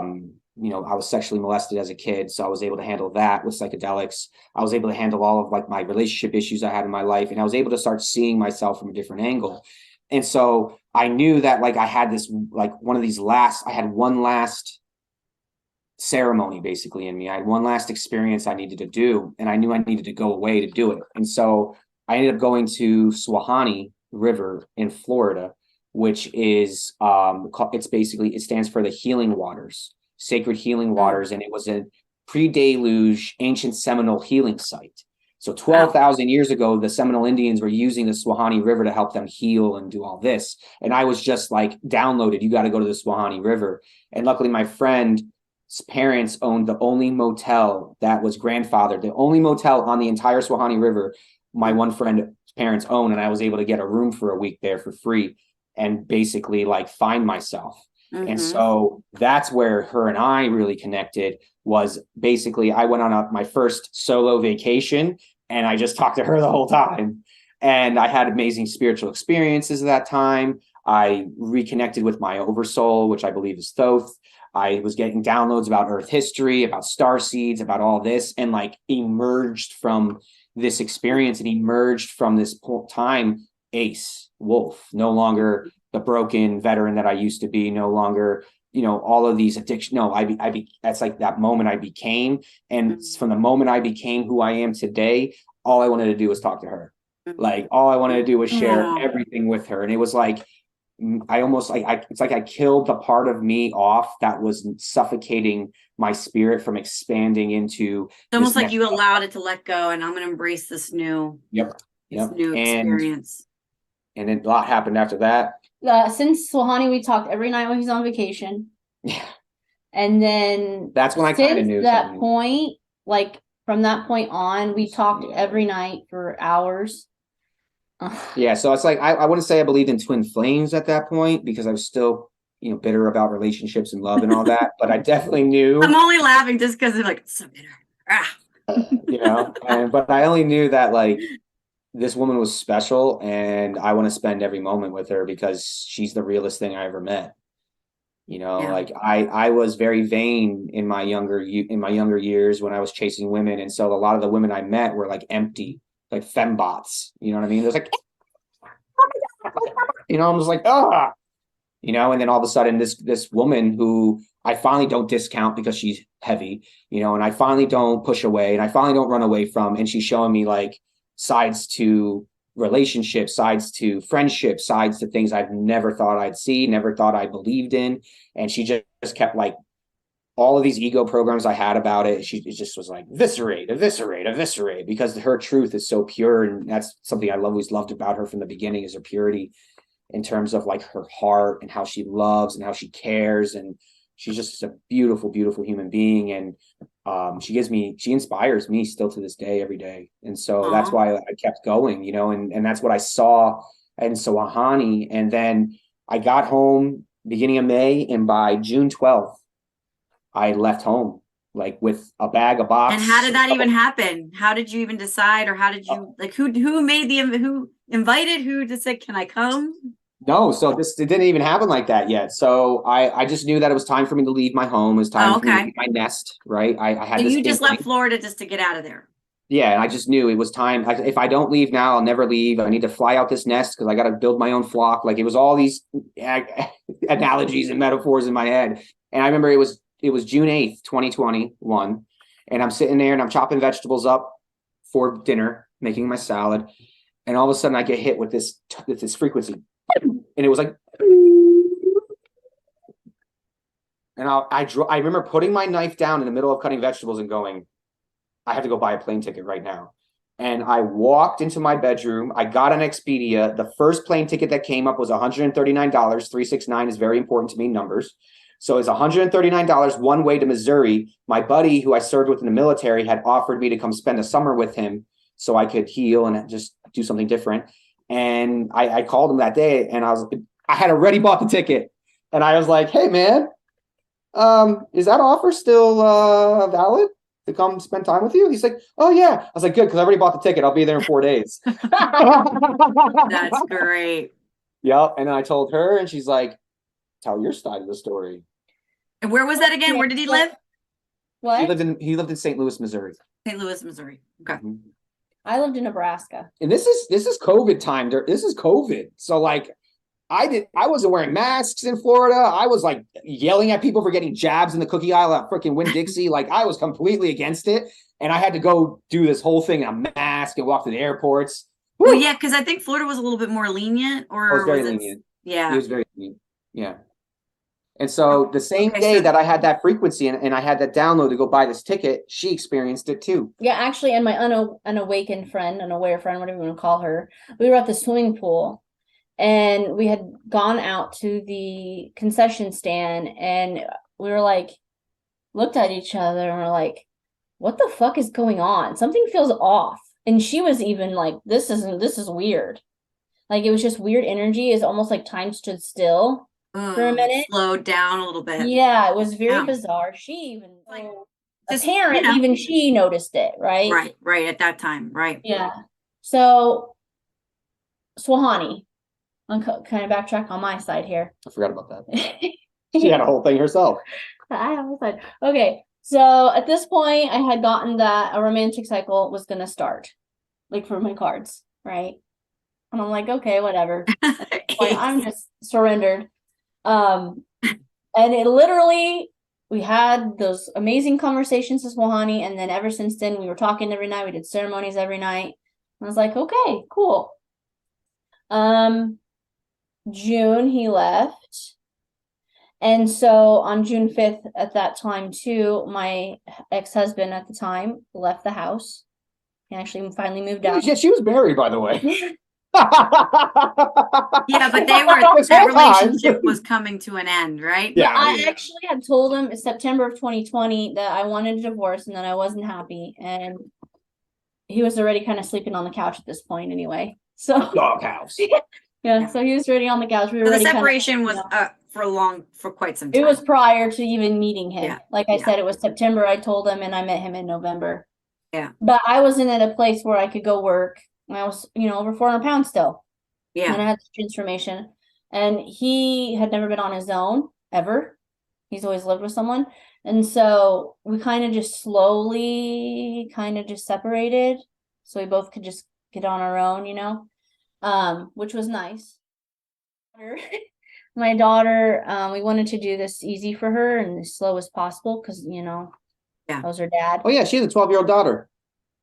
was sexually molested as a kid, so I was able to handle that with psychedelics. I was able to handle all of like my relationship issues I had in my life, and I was able to start seeing myself from a different angle. And so I knew that like I had this, like I had one last ceremony basically in me. I had one last experience I needed to do, and I knew I needed to go away to do it. And so I ended up going to Suwannee River in Florida, which is it stands for the healing waters, sacred healing waters. And it was a pre-deluge ancient Seminole healing site. So 12,000 years ago, the Seminole Indians were using the Suwannee River to help them heal and do all this. And I was just like downloaded, you got to go to the Suwannee River. And luckily my friend's parents owned the only motel that was grandfathered, the only motel on the entire Suwannee River my one friend's parents owned. And I was able to get a room for a week there for free and basically like find myself. Mm-hmm. And so that's where her and I really connected. Was basically I went on my first solo vacation, and I just talked to her the whole time. And I had amazing spiritual experiences at that time. I reconnected with my oversoul, which I believe is Thoth. I was getting downloads about Earth history, about star seeds, about all this, and like emerged from this experience and emerged from this time Ace Wolf, no longer the broken veteran that I used to be, no longer, all of these addictions. No, that's like that moment I became. And from the moment I became who I am today, all I wanted to do was talk to her. Like all I wanted to do was share everything with her. And it was like, it's like I killed the part of me off that was suffocating my spirit from expanding into. It's almost like you allowed it to let go, and I'm going to embrace this new, new experience. And then a lot happened after that. Since Suwannee, we talked every night when he's on vacation. Yeah. And then that's when I kind of knew that something. point, like from that point on, we talked every night for hours. Yeah, so it's like I wouldn't say I believed in twin flames at that point because I was still, bitter about relationships and love and all that. But I definitely knew. I'm only laughing just because they're like, it's so but bitter. I only knew that like this woman was special, and I want to spend every moment with her because she's the realest thing I ever met. Like I was very vain in my younger years when I was chasing women, and so a lot of the women I met were like empty, like fembots. You know what I mean? It was like, I'm just like, and then all of a sudden this woman who I finally don't discount because she's heavy, and I finally don't push away, and I finally don't run away from, and she's showing me like sides to relationships, sides to friendship, sides to things I've never thought I'd see, never thought I believed in. And she just kept like all of these ego programs I had about it. It just was like eviscerate, because her truth is so pure. And that's something I always loved about her from the beginning, is her purity in terms of like her heart and how she loves and how she cares. And She's just a beautiful, beautiful human being. And she inspires me still to this day, every day. And so that's why I kept going, you know, and that's what I saw in Suicidal. And then I got home beginning of May, and by June 12th, I left home, like with a bag, a box. And how did that even happen? How did you even decide, or how did you who invited who to say, can I come? No, so it didn't even happen like that yet. So I just knew that it was time for me to leave my home. It was time for me to leave my nest, right? I had So this you just left inkling. Florida just to get out of there. Yeah, and I just knew it was time. If I don't leave now, I'll never leave. I need to fly out this nest because I got to build my own flock. Like, it was all these analogies and metaphors in my head. And I remember it was June 8th, 2021. And I'm sitting there and I'm chopping vegetables up for dinner, making my salad. And all of a sudden I get hit with this frequency. And it was like, and I remember putting my knife down in the middle of cutting vegetables and going, I have to go buy a plane ticket right now. And I walked into my bedroom. I got on Expedia. The first plane ticket that came up was $139. 369 is very important to me, numbers. So it's $139 one way to Missouri. My buddy, who I served with in the military, had offered me to come spend a summer with him so I could heal and just do something different. And I called him that day, and I had already bought the ticket. And I was like, hey, man, is that offer still valid to come spend time with you? He's like, oh, yeah. I was like, good, because I already bought the ticket. I'll be there in 4 days. That's great. Yep. And then I told her, and she's like, tell your side of the story. And where was that again? Where did he live? What? He lived in St. Louis, Missouri. St. Louis, Missouri. Okay. Mm-hmm. I lived in Nebraska. And this is COVID time. This is COVID. So like, I wasn't wearing masks in Florida. I was like yelling at people for getting jabs in the cookie aisle at freaking Winn-Dixie. Like, I was completely against it. And I had to go do this whole thing in a mask and walk to the airports. Woo! Well, yeah, because I think Florida was a little bit more lenient, or it was very lenient. Yeah. It was very lenient. Yeah. And so the same day that I had that frequency and I had that download to go buy this ticket, she experienced it too. Yeah, actually, and my unawakened friend, unaware friend, whatever you want to call her, we were at the swimming pool, and we had gone out to the concession stand, and we were like, looked at each other, and we're like, what the fuck is going on? Something feels off. And she was even like, this is weird. Like, it was just weird energy. It's almost like time stood still for a minute. Slowed down a little bit. Yeah, it was very bizarre. She even, like, even she noticed it, right? Right, at that time, right. Yeah. So, Swahani, I'm kind of backtrack on my side here. I forgot about that. She had a whole thing herself. I have a side. Okay, so at this point, I had gotten that a romantic cycle was going to start, like, for my cards, right? And I'm like, okay, whatever. I'm just surrendered. And it literally, we had those amazing conversations with Swahani, and then ever since then, we were talking every night. We did ceremonies every night. I was like, okay, cool. June, he left. And so on June 5th, at that time too, my ex-husband at the time left the house. He actually finally moved out. Yeah, she was married, by the way. Yeah, but that relationship was coming to an end, right? Yeah, I actually had told him in September of 2020 that I wanted a divorce and that I wasn't happy, and he was already kind of sleeping on the couch at this point anyway. So doghouse. Yeah, so he was already on the couch. We were the separation was for quite some time. It was prior to even meeting him. Yeah. Like I said, it was September I told him, and I met him in November. Yeah. But I wasn't at a place where I could go work. I was, over 400 pounds still. Yeah. And I had this transformation. And he had never been on his own, ever. He's always lived with someone. And so we kind of just slowly separated. So we both could just get on our own, which was nice. My daughter, we wanted to do this easy for her and as slow as possible because, that was her dad. Oh, yeah, she has a 12-year-old daughter,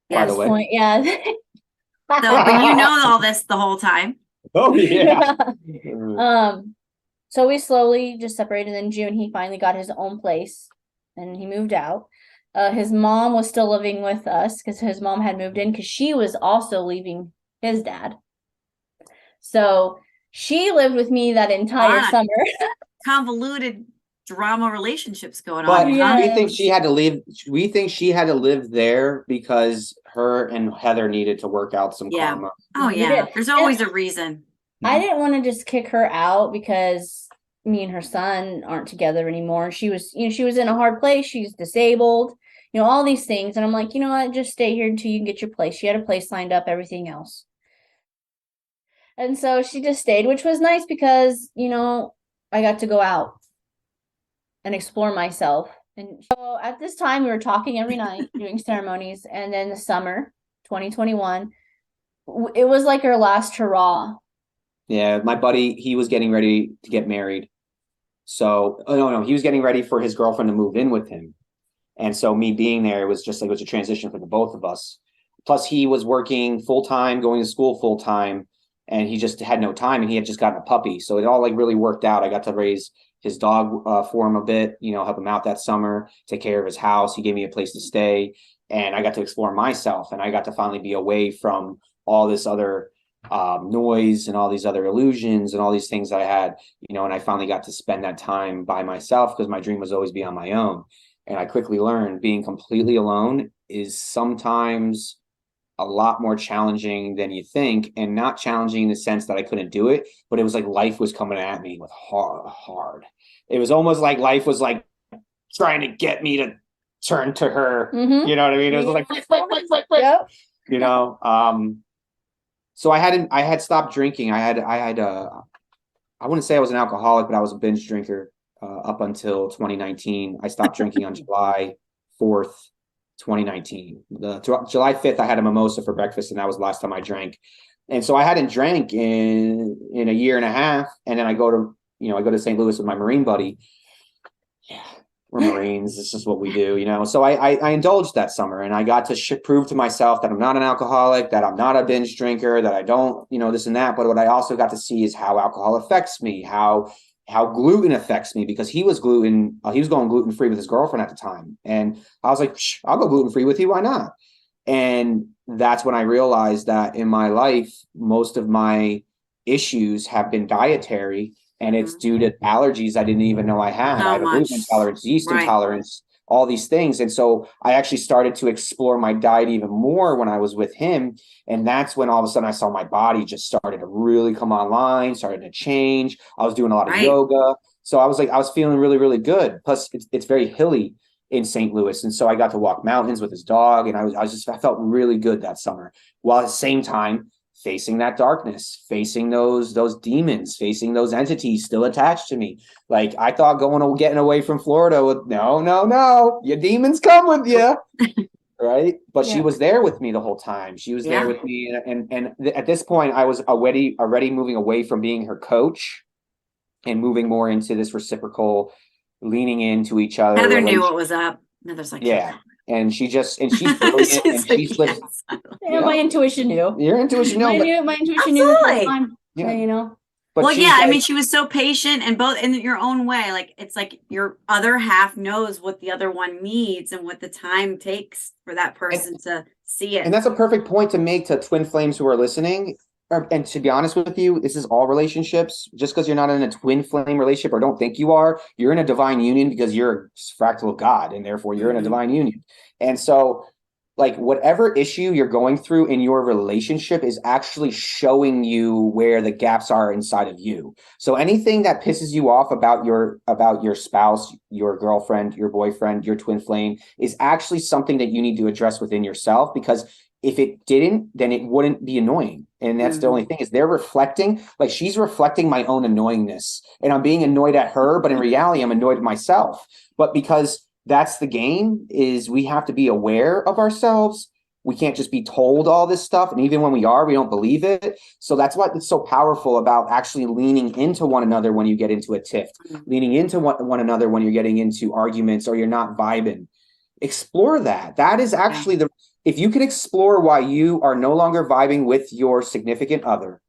by the way. Point, yeah. So, but you know all this the whole time. Oh, yeah. So we slowly just separated. In June, he finally got his own place and he moved out. His mom was still living with us because his mom had moved in because she was also leaving his dad. So she lived with me that entire summer. Convoluted drama relationships going But on. Yeah. Huh? we think she had to leave. We think she had to live there because her and Heather needed to work out some Yeah. karma. Oh We yeah. did. There's always a reason. I didn't want to just kick her out because me and her son aren't together anymore. She was, she was in a hard place. She's disabled, all these things. And I'm like, you know what? Just stay here until you can get your place. She had a place lined up, everything else. And so she just stayed, which was nice because, I got to go out and explore myself. And so at this time, we were talking every night, doing ceremonies. And then the summer, 2021, it was like our last hurrah. Yeah, my buddy, he was getting ready to get married. So, oh, no, he was getting ready for his girlfriend to move in with him. And so me being there was just like, it was a transition for the both of us. Plus he was working full time, going to school full time, and he just had no time, and he had just gotten a puppy. So it all like really worked out. I got to raise his dog for him a bit, help him out that summer, take care of his house. He gave me a place to stay, and I got to explore myself, and I got to finally be away from all this other noise and all these other illusions and all these things that I had, and I finally got to spend that time by myself because my dream was always be on my own. And I quickly learned being completely alone is sometimes a lot more challenging than you think, and not challenging in the sense that I couldn't do it, but it was like life was coming at me with hard. It was almost like life was like trying to get me to turn to her. Mm-hmm. You know what I mean? It was like, Yep. So I had stopped drinking. I wouldn't say I was an alcoholic, but I was a binge drinker up until 2019. I stopped drinking on July 4th, 2019. July 5th, I had a mimosa for breakfast, and that was the last time I drank. And so I hadn't drank in a year and a half. And then I go to St. Louis with my Marine buddy. Yeah, we're Marines. This is what we do, So I indulged that summer, and I got to prove to myself that I'm not an alcoholic, that I'm not a binge drinker, that I don't, this and that. But what I also got to see is how alcohol affects me, how gluten affects me, because he was going gluten free with his girlfriend at the time. And I was like, I'll go gluten free with you. Why not? And that's when I realized that in my life, most of my issues have been dietary, and it's due to allergies I didn't even know I had. I had a gluten intolerance, yeast intolerance, all these things. And so I actually started to explore my diet even more when I was with him. And that's when all of a sudden I saw my body just started to really come online, started to change. I was doing a lot of yoga. So I was feeling really, really good. Plus it's very hilly in St. Louis. And so I got to walk mountains with his dog, and I felt really good that summer, while at the same time facing that darkness, facing those demons, facing those entities still attached to me. Like I thought getting away from Florida with no, your demons come with you. Right. But she was there with me the whole time. She was there with me. And at this point I was already moving away from being her coach and moving more into this reciprocal leaning into each other. Heather knew what was up. Heather's like, and she's brilliant. And she's like, my intuition knew. Your intuition knew. My intuition knew the whole time. But well, I mean, she was so patient, and both in your own way. Like it's like your other half knows what the other one needs and what the time takes for that person to see it. And that's a perfect point to make to twin flames who are listening. And to be honest with you, this is all relationships. Just because you're not in a twin flame relationship, or don't think you are, you're in a divine union because you're a fractal of God, and therefore you're in a divine union. And so, like, whatever issue you're going through in your relationship is actually showing you where the gaps are inside of you. So anything that pisses you off about your spouse, your girlfriend, your boyfriend, your twin flame is actually something that you need to address within yourself, because if it didn't, then it wouldn't be annoying. And that's the only thing, is they're reflecting, like she's reflecting my own annoyingness, and I'm being annoyed at her, but in reality, I'm annoyed at myself. But because that's the game, is we have to be aware of ourselves. We can't just be told all this stuff. And even when we don't believe it. So that's what it's so powerful about actually leaning into one another when you get into a tiff, leaning into one another when you're getting into arguments or you're not vibing. Explore that. That is actually if you can explore why you are no longer vibing with your significant other,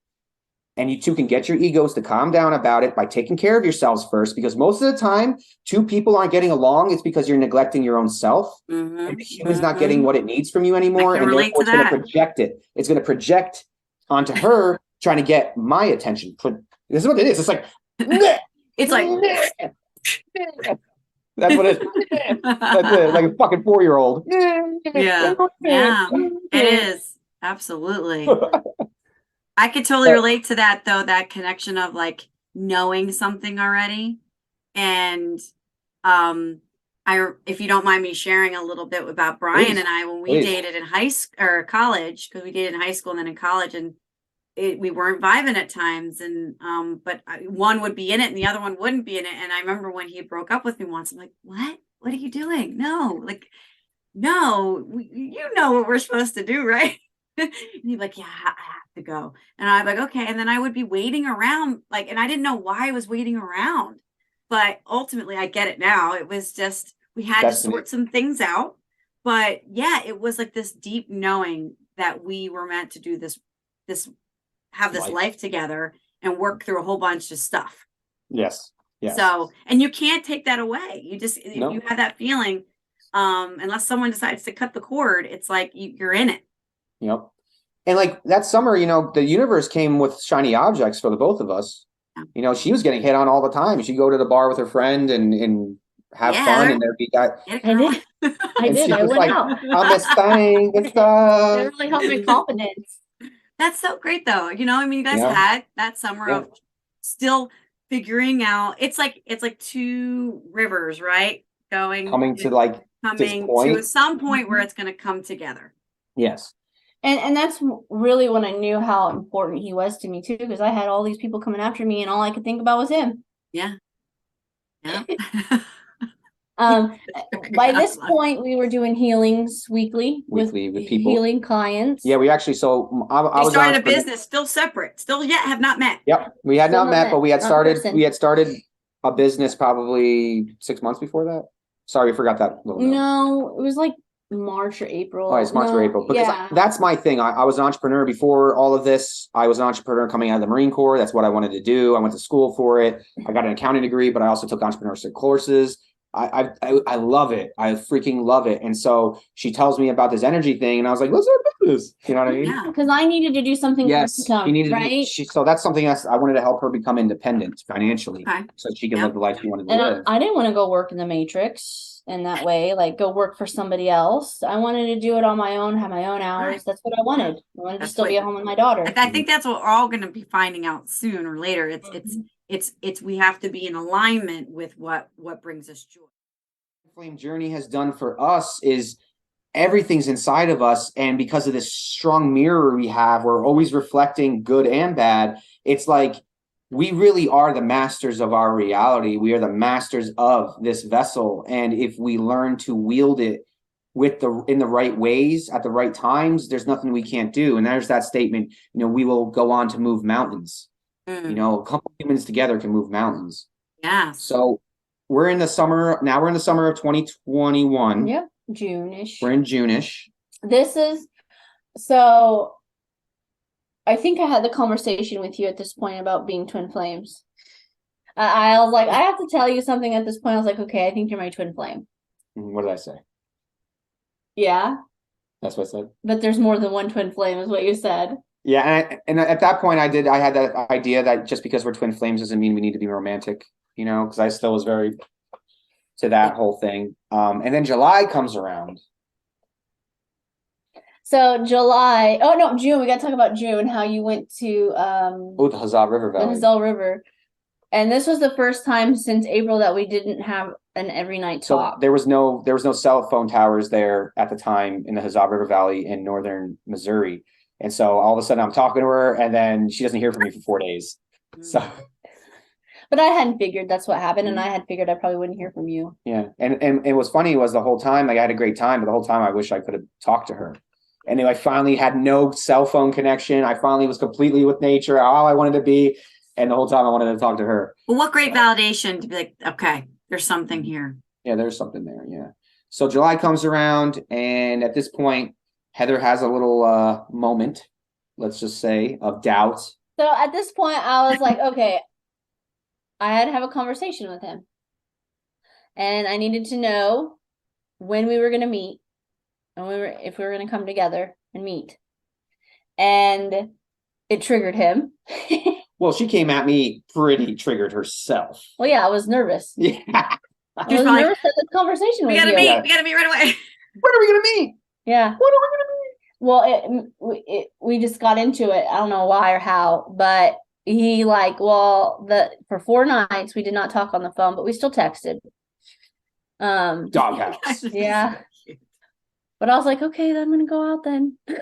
and you two can get your egos to calm down about it by taking care of yourselves first, because most of the time, two people aren't getting along. It's because you're neglecting your own self, and the human's not getting what it needs from you anymore. And therefore it's going to project it. It's going to project onto her, trying to get my attention. This is what it is. It's like, That's what it is. That's it. Like a fucking 4-year-old. Yeah. Yeah. It is. Absolutely. I could totally relate to that though, that connection of like knowing something already. And if you don't mind me sharing a little bit about Brian Please, and I, when we please. dated in high school or college, because we dated in high school and then in college, and we weren't vibing at times, and but one would be in it and the other one wouldn't be in it. And I remember when he broke up with me once, I'm like, what are you doing? No, like, no, you know what we're supposed to do, right? And he'd be like, yeah, I have to go. And I'm like, okay. And then I would be waiting around, like, and I didn't know why I was waiting around, but ultimately I get it now. It was just, we had to sort some things out. But yeah, it was like this deep knowing that we were meant to do this have this life together and work through a whole bunch of stuff. Yes. Yes. So, and you can't take that away. You just, if No. you have that feeling, unless someone decides to cut the cord, it's like you're in it. Yep. And like that summer, the universe came with shiny objects for the both of us. Yeah. She was getting hit on all the time. She'd go to the bar with her friend and have fun, and there'd be that. I did. I went out. I'm this thing. It really helped my confidence. That's so great though. You guys had that summer of still figuring out. It's like two rivers, right? Coming to some point where it's going to come together. Yes. And that's really when I knew how important he was to me too, because I had all these people coming after me and all I could think about was him. Yeah. Yeah. By this point we were doing healings weekly with people, healing clients. Yeah, we actually, so I started a business still separate, still yet have not met. Yep. We had not met, but we had started a business probably 6 months before that. Sorry, I forgot that little note. No, it was like March or April. Oh, it's March or April. Because that's my thing. I was an entrepreneur before all of this. I was an entrepreneur coming out of the Marine Corps. That's what I wanted to do. I went to school for it. I got an accounting degree, but I also took entrepreneurship courses. I love it. I freaking love it. And so she tells me about this energy thing, and I was like, let's do this. You know what I mean? Yeah, because I needed to do something. Yes, she needed right. So that's something else. I wanted to help her become independent financially, so she can live the life she wanted to live. I didn't want to go work in the Matrix in that way, like go work for somebody else. I wanted to do it on my own, have my own hours. Right. That's what I wanted. I wanted to still be at home with my daughter. I think that's what we're all going to be finding out soon or later. It's we have to be in alignment with what brings us joy. Flame journey has done for us is everything's inside of us, and because of this strong mirror we have, we're always reflecting good and bad. It's like we really are the masters of our reality. We are the masters of this vessel, and if we learn to wield it in the right ways at the right times, there's nothing we can't do. And there's that statement, we will go on to move mountains. A couple humans together can move mountains. Yeah. So we're in the summer now. We're in the summer of 2021. Yep, June-ish. We're in June-ish. So I think I had the conversation with you at this point about being twin flames. I was like, I have to tell you something at this point. I was like, okay, I think you're my twin flame. What did I say? Yeah. That's what I said. But there's more than one twin flame is what you said. Yeah, and at that point I had that idea that just because we're twin flames doesn't mean we need to be romantic, because I still was very to that whole thing. And then July comes around. So June. We got to talk about June. How you went to the Huzzah River Valley. The Huzzah River, and this was the first time since April that we didn't have an every night talk. So there was no cell phone towers there at the time in the Huzzah River Valley in northern Missouri, and so all of a sudden I'm talking to her, and then she doesn't hear from me for 4 days. So. But I hadn't figured that's what happened, and I had figured I probably wouldn't hear from you. Yeah, and what's funny was the whole time I had a great time, but the whole time I wish I could have talked to her. And then I finally had no cell phone connection. I finally was completely with nature, all I wanted to be, and the whole time I wanted to talk to her. Well, what great validation to be like, okay, there's something here. Yeah, there's something there. Yeah. So July comes around, and at this point, Heather has a little moment, let's just say, of doubt. So at this point, I was like, okay. I had to have a conversation with him, and I needed to know when we were going to meet, and if we were going to come together and meet. And it triggered him. Well, she came at me pretty triggered herself. Well, yeah, I was nervous. Yeah. I She was was probably nervous at this conversation We with gotta you. meet. Yeah. We gotta meet right away. When are we gonna meet? Yeah. When are we gonna meet? Well, we just got into it. I don't know why or how, but he like, well, for 4 nights we did not talk on the phone, but we still texted. Doghouse. Yeah. But I was like, okay, then I'm gonna go out then. You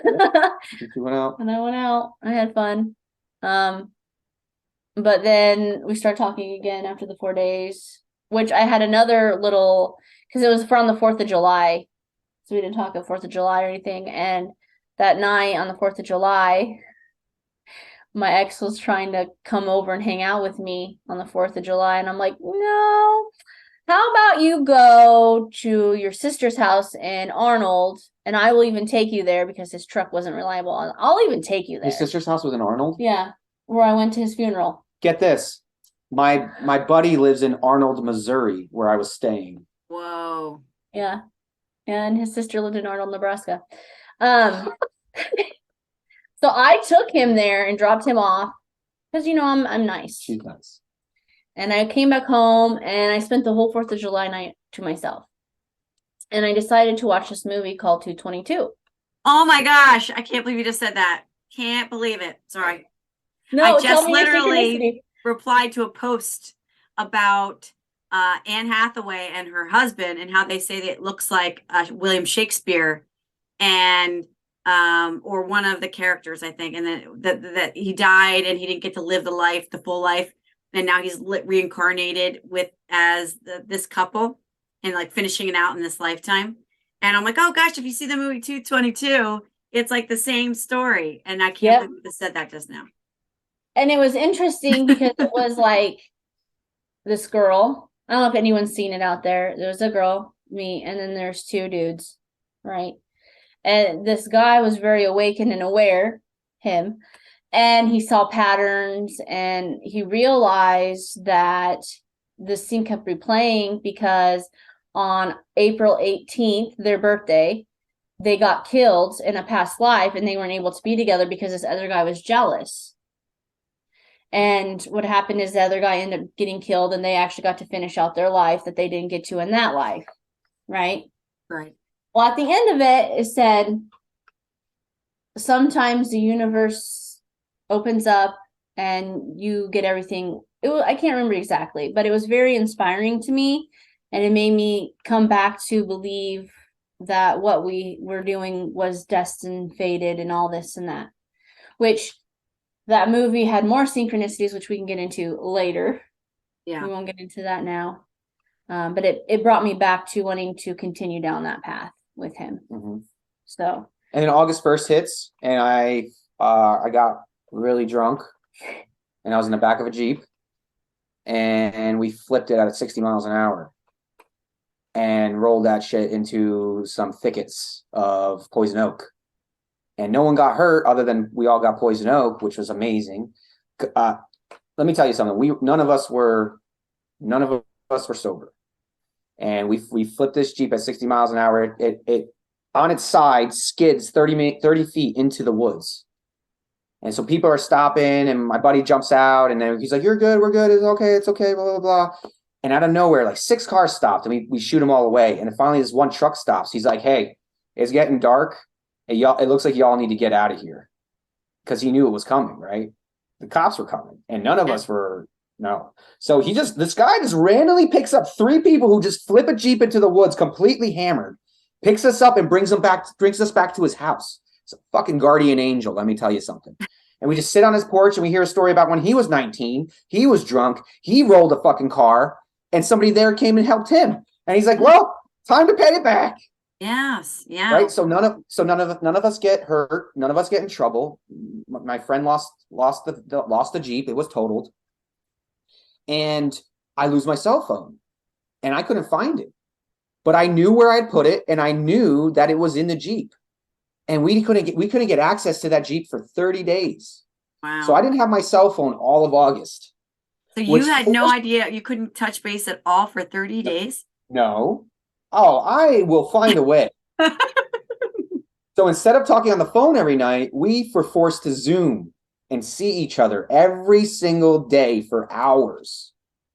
went out. And I went out. I had fun. But then we started talking again after the 4 days, which I had another little, because it was from the 4th of July. So we didn't talk at 4th of July or anything. And that night on the 4th of July, my ex was trying to come over and hang out with me on the 4th of July. And I'm like, no, how about you go to your sister's house in Arnold and I will even take you there because his truck wasn't reliable. I'll even take you there. Your sister's house was in Arnold? Yeah, where I went to his funeral. Get this. My buddy lives in Arnold, Missouri, where I was staying. Whoa. Yeah. And his sister lived in Arnold, Nebraska. So I took him there and dropped him off because I'm nice. She's nice. And I came back home and I spent the whole 4th of July night to myself. And I decided to watch this movie called 222. Oh my gosh. I can't believe you just said that. Can't believe it. Sorry. No, I just tell me your literally synchronicity. replied to a post about Anne Hathaway and her husband and how they say that it looks like William Shakespeare and or one of the characters, I think, and then that he died and he didn't get to live the full life, and now he's reincarnated as this couple and like finishing it out in this lifetime. And I'm like, oh gosh, if you see the movie 222, it's like the same story. And I can't believe you said that just now. And it was interesting because it was like this girl. I don't know if anyone's seen it out there. There's a girl, me, and then there's 2 dudes, right? And this guy was very awakened and aware, him, and he saw patterns and he realized that the scene kept replaying because on April 18th, their birthday, they got killed in a past life and they weren't able to be together because this other guy was jealous. And what happened is the other guy ended up getting killed and they actually got to finish out their life that they didn't get to in that life. Right? Right. Well, at the end of it said, sometimes the universe opens up and you get everything. I can't remember exactly, but it was very inspiring to me. And it made me come back to believe that what we were doing was destined, fated, and all this and that. Which that movie had more synchronicities, which we can get into later. Yeah. We won't get into that now. But it brought me back to wanting to continue down that path with him. Mm-hmm. So. And then August 1st hits, and I got really drunk, and I was in the back of a Jeep, and we flipped it at 60 miles an hour and rolled that shit into some thickets of poison oak. And no one got hurt other than we all got poison oak, which was amazing. Let me tell you something. None of us were sober. And we flipped this Jeep at 60 miles an hour. It on its side skids 30 feet into the woods. And so people are stopping and my buddy jumps out and then he's like, you're good, we're good, it's okay, blah, blah, blah. And out of nowhere, like 6 cars stopped and we shoot them all away. And then finally this one truck stops. He's like, hey, it's getting dark. And it looks like y'all need to get out of here. Because he knew it was coming, right? The cops were coming. And none of us were, no. So this guy just randomly picks up 3 people who just flip a Jeep into the woods completely hammered, picks us up and brings us back to his house. It's a fucking guardian angel, let me tell you something. And we just sit on his porch and we hear a story about when he was 19, he was drunk, he rolled a fucking car, and somebody there came and helped him. And he's like, well, time to pay it back. Yes. Yeah. Right. So none of us get hurt. None of us get in trouble. My friend lost the Jeep. It was totaled. And I lose my cell phone and I couldn't find it, but I knew where I'd put it. And I knew that it was in the Jeep, and we couldn't get access to that Jeep for 30 days. Wow. So I didn't have my cell phone all of August. So you had no idea, you couldn't touch base at all for 30 days? No. Oh, I will find a way. So instead of talking on the phone every night, we were forced to Zoom and see each other every single day for hours.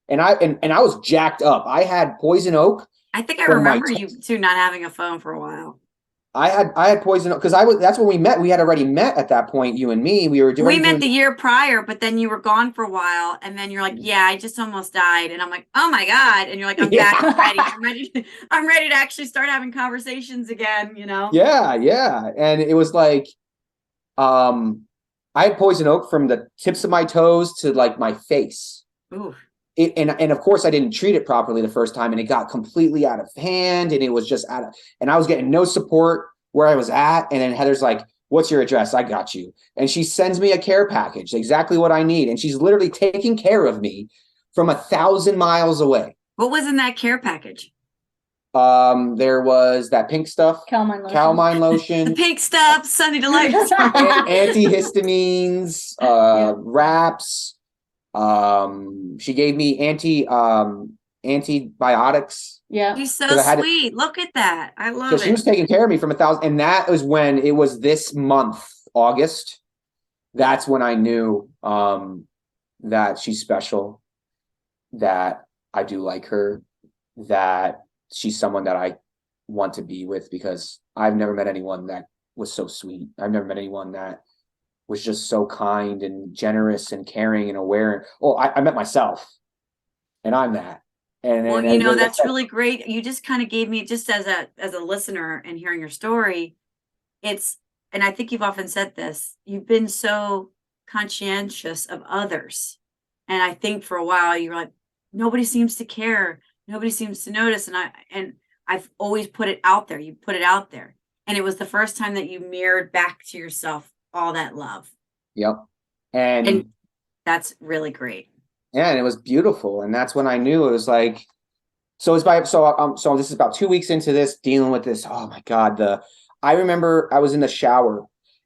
And I was jacked up. I had poison oak. I think I from my remember you two not having a phone for a while. I had poison oak because that's when we met. We had already met at that point, you and me. We were doing We met the year prior, but then you were gone for a while, and then you're like, "Yeah, I just almost died," and I'm like, "Oh my God!" And you're like, "I'm back, I'm ready, I'm ready to actually start having conversations again." You know? Yeah. And it was like, I had poison oak from the tips of my toes to like my face. Ooh. And of course I didn't treat it properly the first time, and it got completely out of hand, and it was just and I was getting no support where I was at. And then Heather's like, "What's your address? I got you." And she sends me a care package, exactly what I need. And she's literally taking care of me from 1,000 miles away. What was in that care package? There was that pink stuff, calamine lotion, The pink stuff, Sunny Delights, antihistamines, wraps. She gave me antibiotics. Yeah. She's so sweet. Look at that. I love it. So she was taking care of me from 1,000. And that was when it was this month, August. That's when I knew that she's special, that I do like her, that she's someone that I want to be with, because I've never met anyone that was so sweet. I've never met anyone that was just so kind and generous and caring and aware. Well, I met myself, and I'm that. Well, you know, that's really great. You just kind of gave me, just as a listener and hearing your story, and I think you've often said this, you've been so conscientious of others. And I think for a while you were like, nobody seems to care. Nobody seems to notice. And I've always put it out there. You put it out there. And it was the first time that you mirrored back to yourself all that love. Yep. And that's really great. Yeah, and it was beautiful. And that's when I knew it was like, so this is about 2 weeks into this, dealing with this. Oh my God. I remember I was in the shower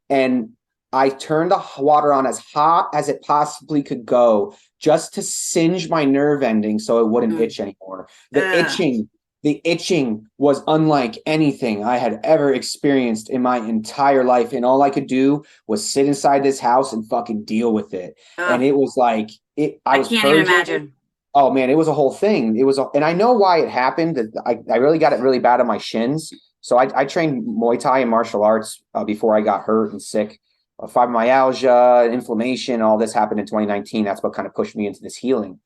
and I turned the water on as hot as it possibly could go, just to singe my nerve ending so it wouldn't itch anymore. The itching was unlike anything I had ever experienced in my entire life. And all I could do was sit inside this house and fucking deal with it. And it was like, I can't even imagine. Oh man, it was a whole thing. And I know why it happened. I really got it really bad on my shins. So I trained Muay Thai and martial arts before I got hurt and sick. Fibromyalgia, inflammation, all this happened in 2019. That's what kind of pushed me into this healing.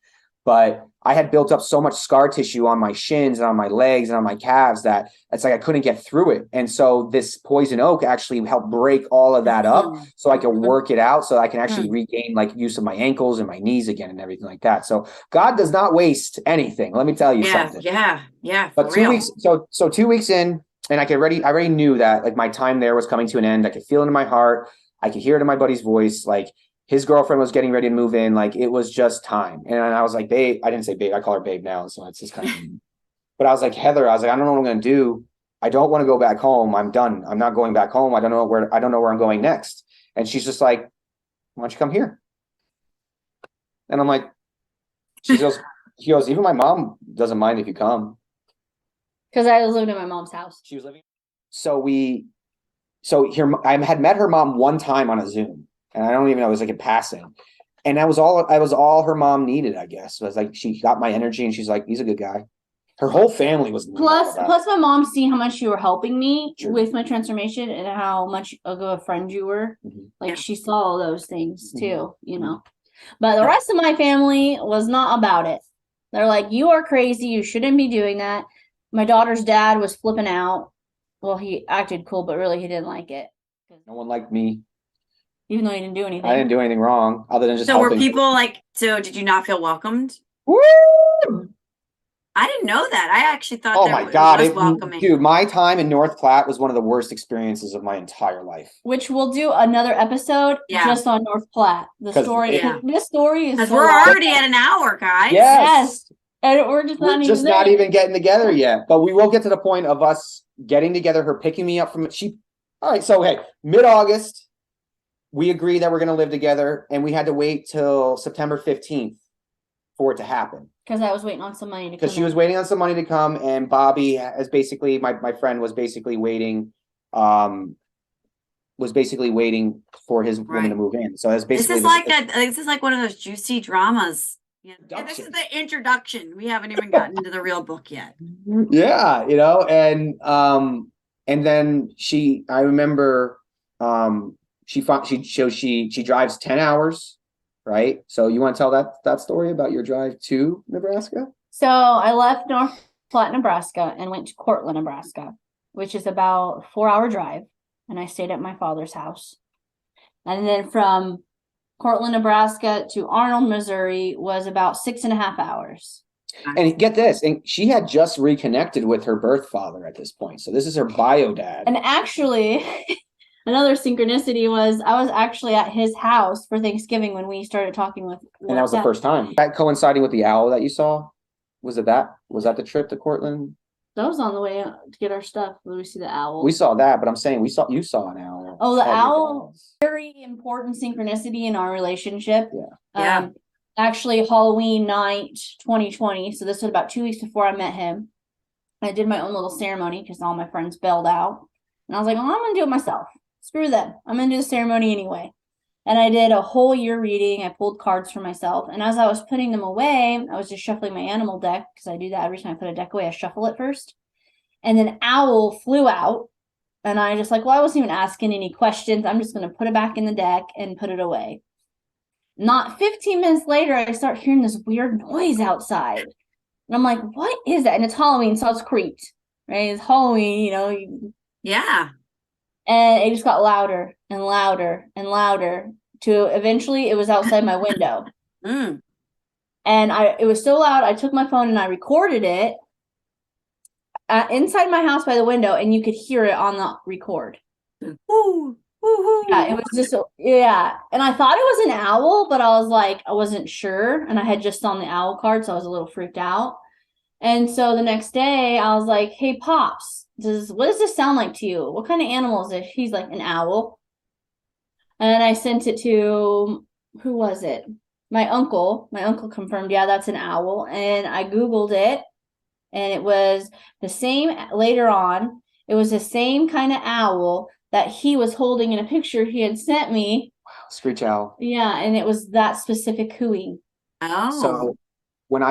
But I had built up so much scar tissue on my shins and on my legs and on my calves that it's like I couldn't get through it. And so this poison oak actually helped break all of that up so I could work it out, so I can actually regain like use of my ankles and my knees again and everything like that. So God does not waste anything. Let me tell you something. Yeah. But 2 weeks, so 2 weeks in, and I already knew that like my time there was coming to an end. I could feel it in my heart. I could hear it in my buddy's voice. Like, his girlfriend was getting ready to move in. Like, it was just time. And I was like, babe, I didn't say babe. I call her babe now. So it's just kind of, but I was like, Heather, I don't know what I'm going to do. I don't want to go back home. I'm done. I'm not going back home. I don't know where I'm going next. And she's just like, why don't you come here? And I'm like, she goes, even my mom doesn't mind if you come. Because I was living in my mom's house. She was living. I had met her mom one time on a Zoom. And I don't even know, it was like in passing. And that was all her mom needed, I guess. It was like, she got my energy and she's like, he's a good guy. Her whole family was. Plus my mom seeing how much you were helping me with my transformation and how much of a friend you were. Like, she saw all those things too, you know. But the rest of my family was not about it. They're like, you are crazy. You shouldn't be doing that. My daughter's dad was flipping out. Well, he acted cool, but really he didn't like it. No one liked me. Even though you didn't do anything. I didn't do anything wrong other than just helping. Were people like, so did you not feel welcomed? Woo! I didn't know that. I actually thought oh my God, it was welcoming. Dude, my time in North Platte was one of the worst experiences of my entire life. Which we'll do another episode just on North Platte. This story is because we're already at an hour, guys. Yes. And we're not even getting together yet. But we will get to the point of us getting together, her picking me up from all right, so hey, mid-August. We agreed that we're going to live together, and we had to wait till September 15th for it to happen. Because I was waiting on some money to come. Because she was waiting on some money to come, and Bobby is basically, my friend was basically waiting was basically waiting for his woman to Right. move in. So that's This basically this is like one of those juicy dramas. Yeah. This is the introduction. We haven't even gotten to the real book yet. yeah, and then I remember she drives 10 hours, right? So you want to tell that story about your drive to Nebraska? So I left North Platte, Nebraska, and went to Cortland, Nebraska, which is about a 4-hour drive. And I stayed at my father's house. And then from Cortland, Nebraska to Arnold, Missouri was about 6.5 hours. And get this, and she had just reconnected with her birth father at this point. So this is her bio dad. And actually, another synchronicity was I was actually at his house for Thanksgiving when we started talking with. And that was the first time. That coinciding with the owl that you saw? Was that the trip to Cortland? That was on the way to get our stuff. Did we see the owl? We saw that, but I'm saying you saw an owl. Oh, the owl, very important synchronicity in our relationship. Yeah. Actually, Halloween night 2020. So this was about 2 weeks before I met him. I did my own little ceremony because all my friends bailed out. And I was like, well, I'm going to do it myself. Screw them. I'm going to do the ceremony anyway. And I did a whole year reading. I pulled cards for myself. And as I was putting them away, I was just shuffling my animal deck because I do that every time I put a deck away. I shuffle it first. And then owl flew out. And I just like, well, I wasn't even asking any questions. I'm just going to put it back in the deck and put it away. Not 15 minutes later, I start hearing this weird noise outside. And I'm like, what is that? And it's Halloween, so I was creeped. Right? It's Halloween, Yeah. And it just got louder and louder and louder to eventually it was outside my window. Mm. And it was so loud, I took my phone and I recorded it inside my house by the window, and you could hear it on the record. Woo, woo, Yeah, it was just, and I thought it was an owl, but I was like, I wasn't sure, and I had just on the owl card, so I was a little freaked out. And so the next day, I was like, hey, Pops, what does this sound like to you? What kind of animal is this? He's like, an owl. And I sent it to, who was it? My uncle. My uncle confirmed, yeah, that's an owl. And I Googled it, and it was the same later on. It was the same kind of owl that he was holding in a picture he had sent me. Wow, screech owl. Yeah, and it was that specific cooing. Oh. So when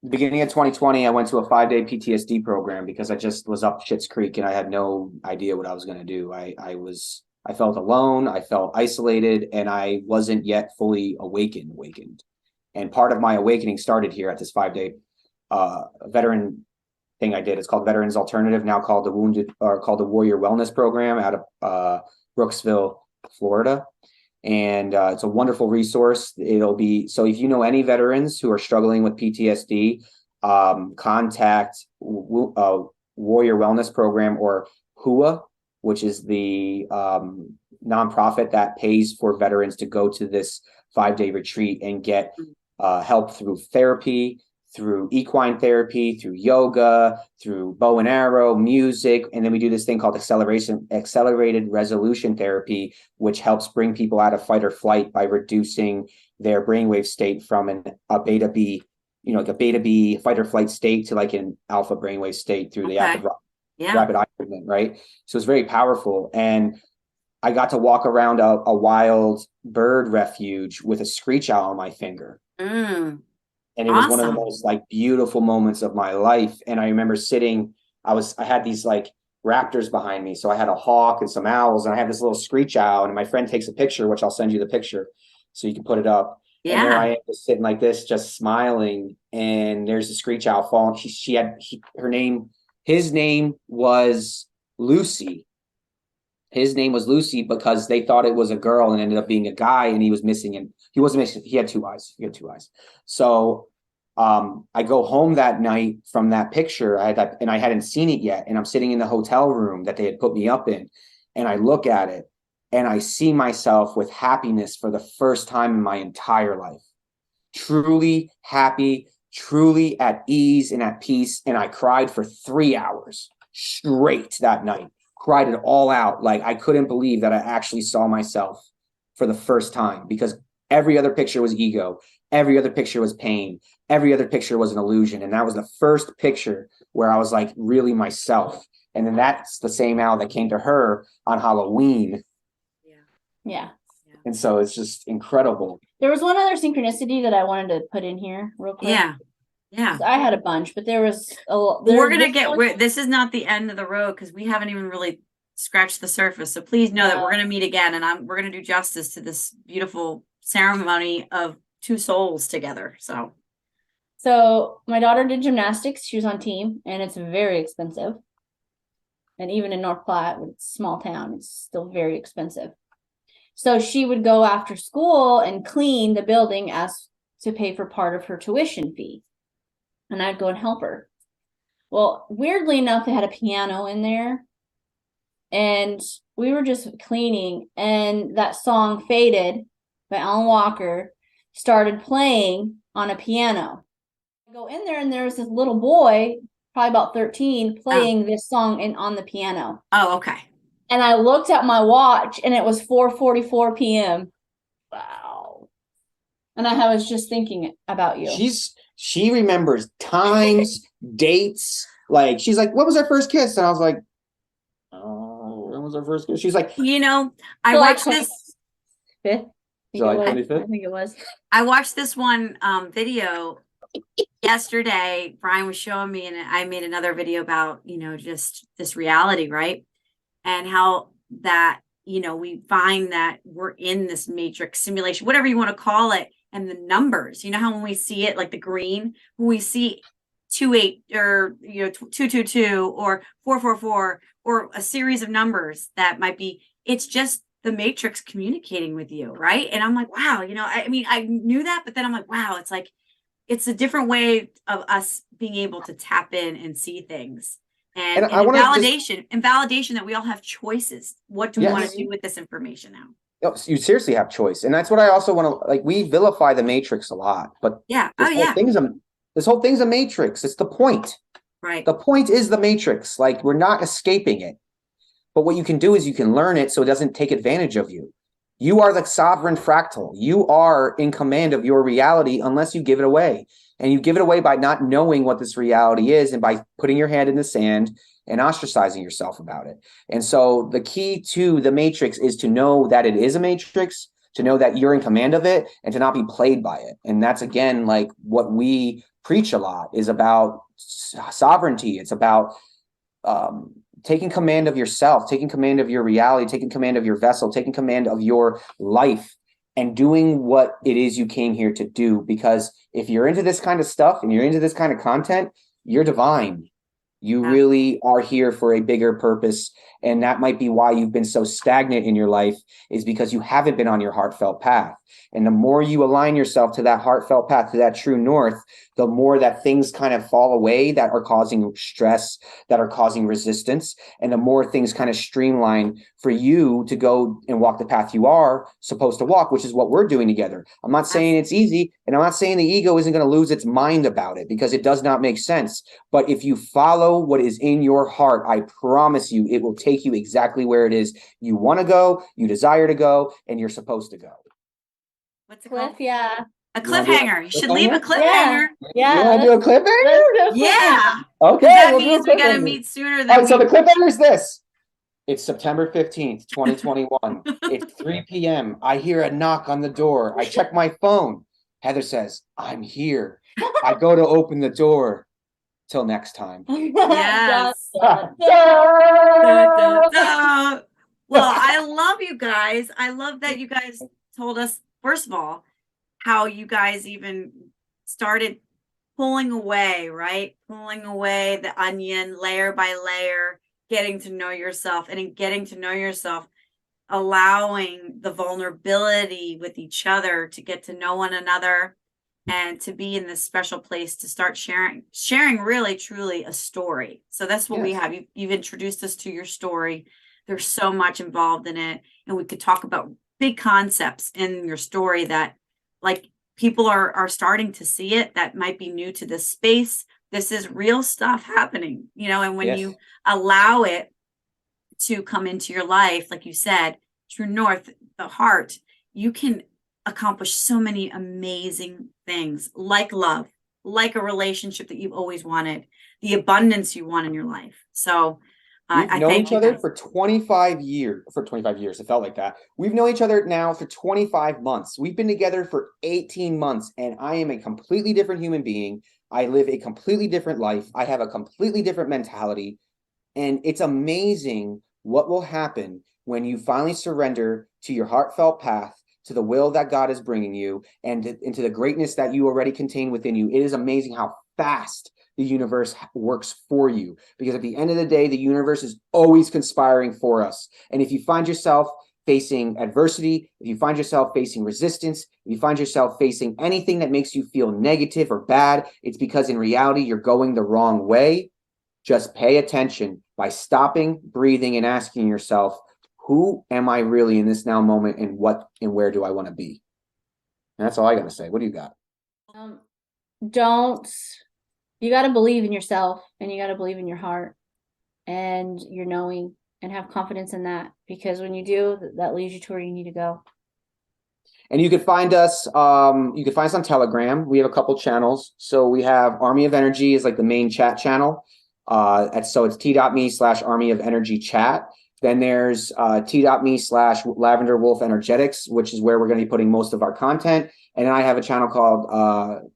beginning of 2020, I went to a 5-day PTSD program because I just was up Schitt's Creek and I had no idea what I was going to do. I felt alone, I felt isolated, and I wasn't yet fully awakened. And part of my awakening started here at this 5-day veteran thing I did. It's called Veterans Alternative, now called the Warrior Wellness Program out of Brooksville, Florida. And it's a wonderful resource. So if you know any veterans who are struggling with PTSD, contact Warrior Wellness Program, or HUA, which is the nonprofit that pays for veterans to go to this 5-day retreat and get help through therapy, through equine therapy, through yoga, through bow and arrow, music. And then we do this thing called accelerated resolution therapy, which helps bring people out of fight or flight by reducing their brainwave state from a beta B, like a beta B fight or flight state to like an alpha brainwave state through the rapid eye movement, right? So it's very powerful. And I got to walk around a wild bird refuge with a screech owl on my finger. Mm. And it was one of the most like beautiful moments of my life. And I remember I had these like raptors behind me. So I had a hawk and some owls, and I had this little screech owl, and my friend takes a picture, which I'll send you the picture so you can put it up. Yeah. And there I am just sitting like this, just smiling. And there's a screech owl falling. His name was Lucy. His name was Lucy because they thought it was a girl and ended up being a guy, and he was missing, and he wasn't missing. He had 2 eyes. So I go home that night from that picture. And I hadn't seen it yet. And I'm sitting in the hotel room that they had put me up in. And I look at it and I see myself with happiness for the first time in my entire life. Truly happy, truly at ease and at peace. And I cried for 3 hours straight that night. Cried it all out. Like I couldn't believe that I actually saw myself for the first time, because every other picture was ego. Every other picture was pain. Every other picture was an illusion. And that was the first picture where I was like really myself. And then that's the same owl that came to her on Halloween Yeah. And so it's just incredible. There was one other synchronicity that I wanted to put in here real quick. Yeah. Yeah. I had a bunch, but there was We're going to get, this is not the end of the road because we haven't even really scratched the surface. So please know that we're going to meet again and we're going to do justice to this beautiful ceremony of two souls together. So my daughter did gymnastics. She was on team, and it's very expensive. And even in North Platte, it's a small town, it's still very expensive. So she would go after school and clean the building as to pay for part of her tuition fee. And I'd go and help her. Well, weirdly enough, they had a piano in there. And we were just cleaning, and that song Faded by Alan Walker started playing on a piano. I go in there, and there was this little boy, probably about 13, playing this song on the piano. Oh, okay. And I looked at my watch, and it was 4:44 p.m. Wow. And I was just thinking about you. She remembers times, dates. Like, she's like, "What was our first kiss?" And I was like, "Oh, when was our first kiss?" She's like, I watched this. Fifth. July 25th? I think it was. I watched this one video yesterday. Brian was showing me, and I made another video about, just this reality, right? And how that, we find that we're in this matrix simulation, whatever you want to call it. And the numbers, how when we see it, like the green, when we see 28 or 222 or 444 or a series of numbers that might be, it's just the matrix communicating with you, right? And I'm like, wow, I mean, I knew that, but then I'm like, wow, it's like, it's a different way of us being able to tap in and see things. And validation that we all have choices. What do we want to do with this information now? You seriously have choice. And that's what I also want to, like, we vilify the matrix a lot, but this whole thing's a matrix. It's the point. Right. The point is the matrix. Like, we're not escaping it. But what you can do is you can learn it so it doesn't take advantage of you. You are the sovereign fractal. You are in command of your reality unless you give it away. And you give it away by not knowing what this reality is and by putting your hand in the sand and ostracizing yourself about it. And so the key to the matrix is to know that it is a matrix, to know that you're in command of it, and to not be played by it. And that's, again, like what we preach a lot is about sovereignty. It's about taking command of yourself, taking command of your reality, taking command of your vessel, taking command of your life, and doing what it is you came here to do. Because if you're into this kind of stuff and you're into this kind of content, you're divine. You really are here for a bigger purpose. And that might be why you've been so stagnant in your life, is because you haven't been on your heartfelt path. And the more you align yourself to that heartfelt path, to that true north, the more that things kind of fall away that are causing stress, that are causing resistance. And the more things kind of streamline for you to go and walk the path you are supposed to walk, which is what we're doing together. I'm not saying it's easy, and I'm not saying the ego isn't going to lose its mind about it, because it does not make sense. But if you follow what is in your heart, I promise you, it will take you exactly where it is you want to go, you desire to go, and you're supposed to go. What's it Cliff? called? Yeah. A cliffhanger. You should leave a cliffhanger. Yeah. You want to do a cliffhanger? Yeah. Okay. That means we got to meet sooner than. All right, so the cliffhanger is this. It's September 15th, 2021. It's 3 p.m. I hear a knock on the door. I check my phone. Heather says, "I'm here." I go to open the door. Till next time. Yes. Well, I love you guys. I love that you guys told us, first of all, how you guys even started pulling away, right? Pulling away the onion layer by layer, getting to know yourself, and in getting to know yourself, allowing the vulnerability with each other to get to know one another and to be in this special place to start sharing really, truly a story. So that's what we have. You've introduced us to your story. There's so much involved in it. And we could talk about big concepts in your story that, like, people are starting to see it that might be new to this space. This is real stuff happening, and when you allow it to come into your life, like you said, true north, the heart, you can accomplish so many amazing things, like love, like a relationship that you've always wanted, the abundance you want in your life. So We've I known thank each you other guys. for 25 years. For 25 years, it felt like that. We've known each other now for 25 months. We've been together for 18 months, and I am a completely different human being. I live a completely different life. I have a completely different mentality. And it's amazing what will happen when you finally surrender to your heartfelt path, to the will that God is bringing you, and into the greatness that you already contain within you. It is amazing how fast the universe works for you, because at the end of the day, the universe is always conspiring for us. And if you find yourself facing adversity, if you find yourself facing resistance, if you find yourself facing anything that makes you feel negative or bad, it's because in reality, you're going the wrong way. Just pay attention by stopping, breathing, and asking yourself, who am I really in this now moment, and what and where do I want to be? And that's all I got to say. What do you got? Don't, you got to believe in yourself, and you got to believe in your heart and your knowing, and have confidence in that, because when you do, that leads you to where you need to go. And you can find us, on Telegram. We have a couple channels. So we have Army of Energy is like the main chat channel. So it's t.me/Army of Energy chat. Then there's t.me/Lavender Wolf Energetics, which is where we're going to be putting most of our content. And then I have a channel called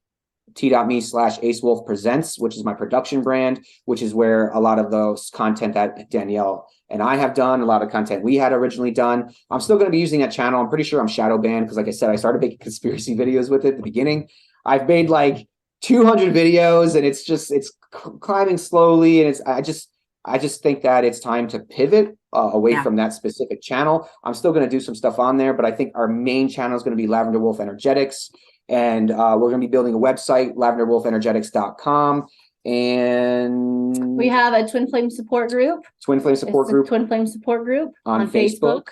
t.me/Ace Wolf Presents, which is my production brand, which is where a lot of those content that Danielle and I have done, a lot of content we had originally done. I'm still going to be using that channel. I'm pretty sure I'm shadow banned because, like I said, I started making conspiracy videos with it at the beginning. I've made like 200 videos, and it's climbing slowly. And I just think that it's time to pivot away from that specific channel. I'm still going to do some stuff on there, but I think our main channel is going to be Lavender Wolf Energetics. And we're going to be building a website, lavenderwolfenergetics.com. And We have a Twin Flame support group. Twin Flame support group Twin Flame support group on Facebook.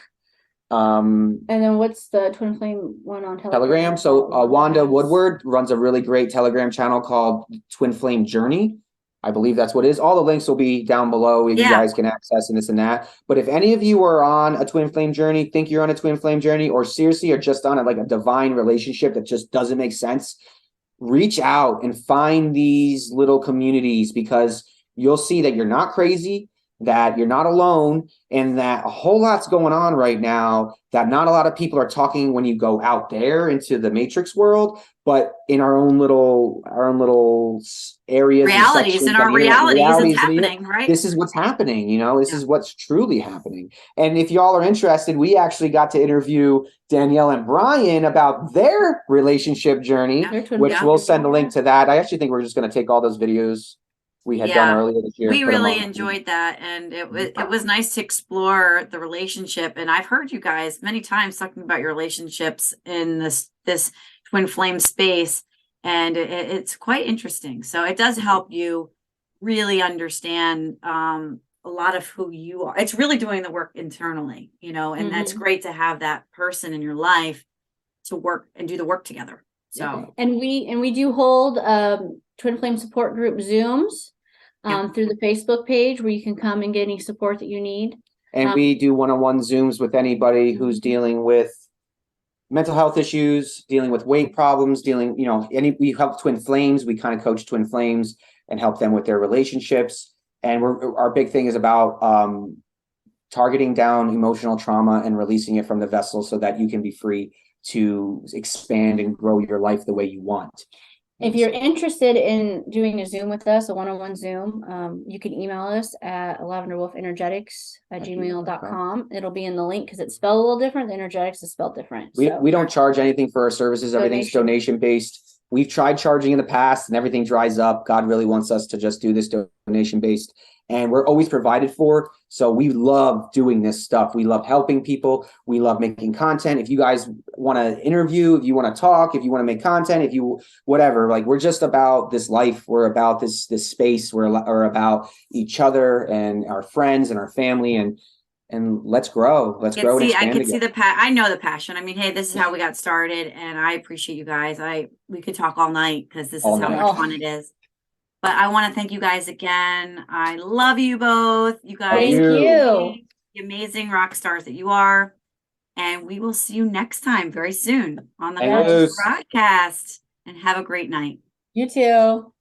And then what's the Twin Flame one on Telegram? So Wanda Woodward runs a really great Telegram channel called Twin Flame Journey. I believe that's what it is. All the links will be down below. You guys can access and this and that. But if any of you are on a twin flame journey, think you're on a twin flame journey, or seriously are just on a divine relationship that just doesn't make sense, reach out and find these little communities, because you'll see that you're not crazy, that you're not alone, and that a whole lot's going on right now that not a lot of people are talking when you go out there into the matrix world, but in our own little areas, realities, in our realities, it's happening, right? This is what's happening, this is what's truly happening. And if y'all are interested, we actually got to interview Danielle and Brian about their relationship journey, which we'll send a link to that. I actually think we're just going to take all those videos we had done earlier this year. We really enjoyed that, and it was nice to explore the relationship. And I've heard you guys many times talking about your relationships in this twin flame space, and it's quite interesting. So it does help you really understand a lot of who you are. It's really doing the work internally, and that's great to have that person in your life to work and do the work together. So and we do hold Twin Flame support group Zooms through the Facebook page, where you can come and get any support that you need. And we do one-on-one Zooms with anybody who's dealing with mental health issues, dealing with weight problems, we help twin flames. We kind of coach twin flames and help them with their relationships. And our big thing is about targeting down emotional trauma and releasing it from the vessel so that you can be free to expand and grow your life the way you want. If you're interested in doing a Zoom with us, a one-on-one Zoom, you can email us at lavenderwolfenergetics@gmail.com. It'll be in the link because it's spelled a little different. The energetics is spelled different. We don't charge anything for our services. Everything's donation-based. We've tried charging in the past and everything dries up. God really wants us to just do this donation-based. And we're always provided for. So we love doing this stuff. We love helping people. We love making content. If you guys want to interview, if you want to talk, if you want to make content, if you whatever, we're just about this life. We're about this space. We're about each other and our friends and our family, and let's grow. Let's grow and expand. I can see I know the passion. I mean, hey, this is how we got started, and I appreciate you guys. We could talk all night because this is how much fun it is. But I want to thank you guys again. I love you both. You guys, thank you. The amazing rock stars that you are. And we will see you next time very soon on the Conscious Broadcast. And have a great night. You too.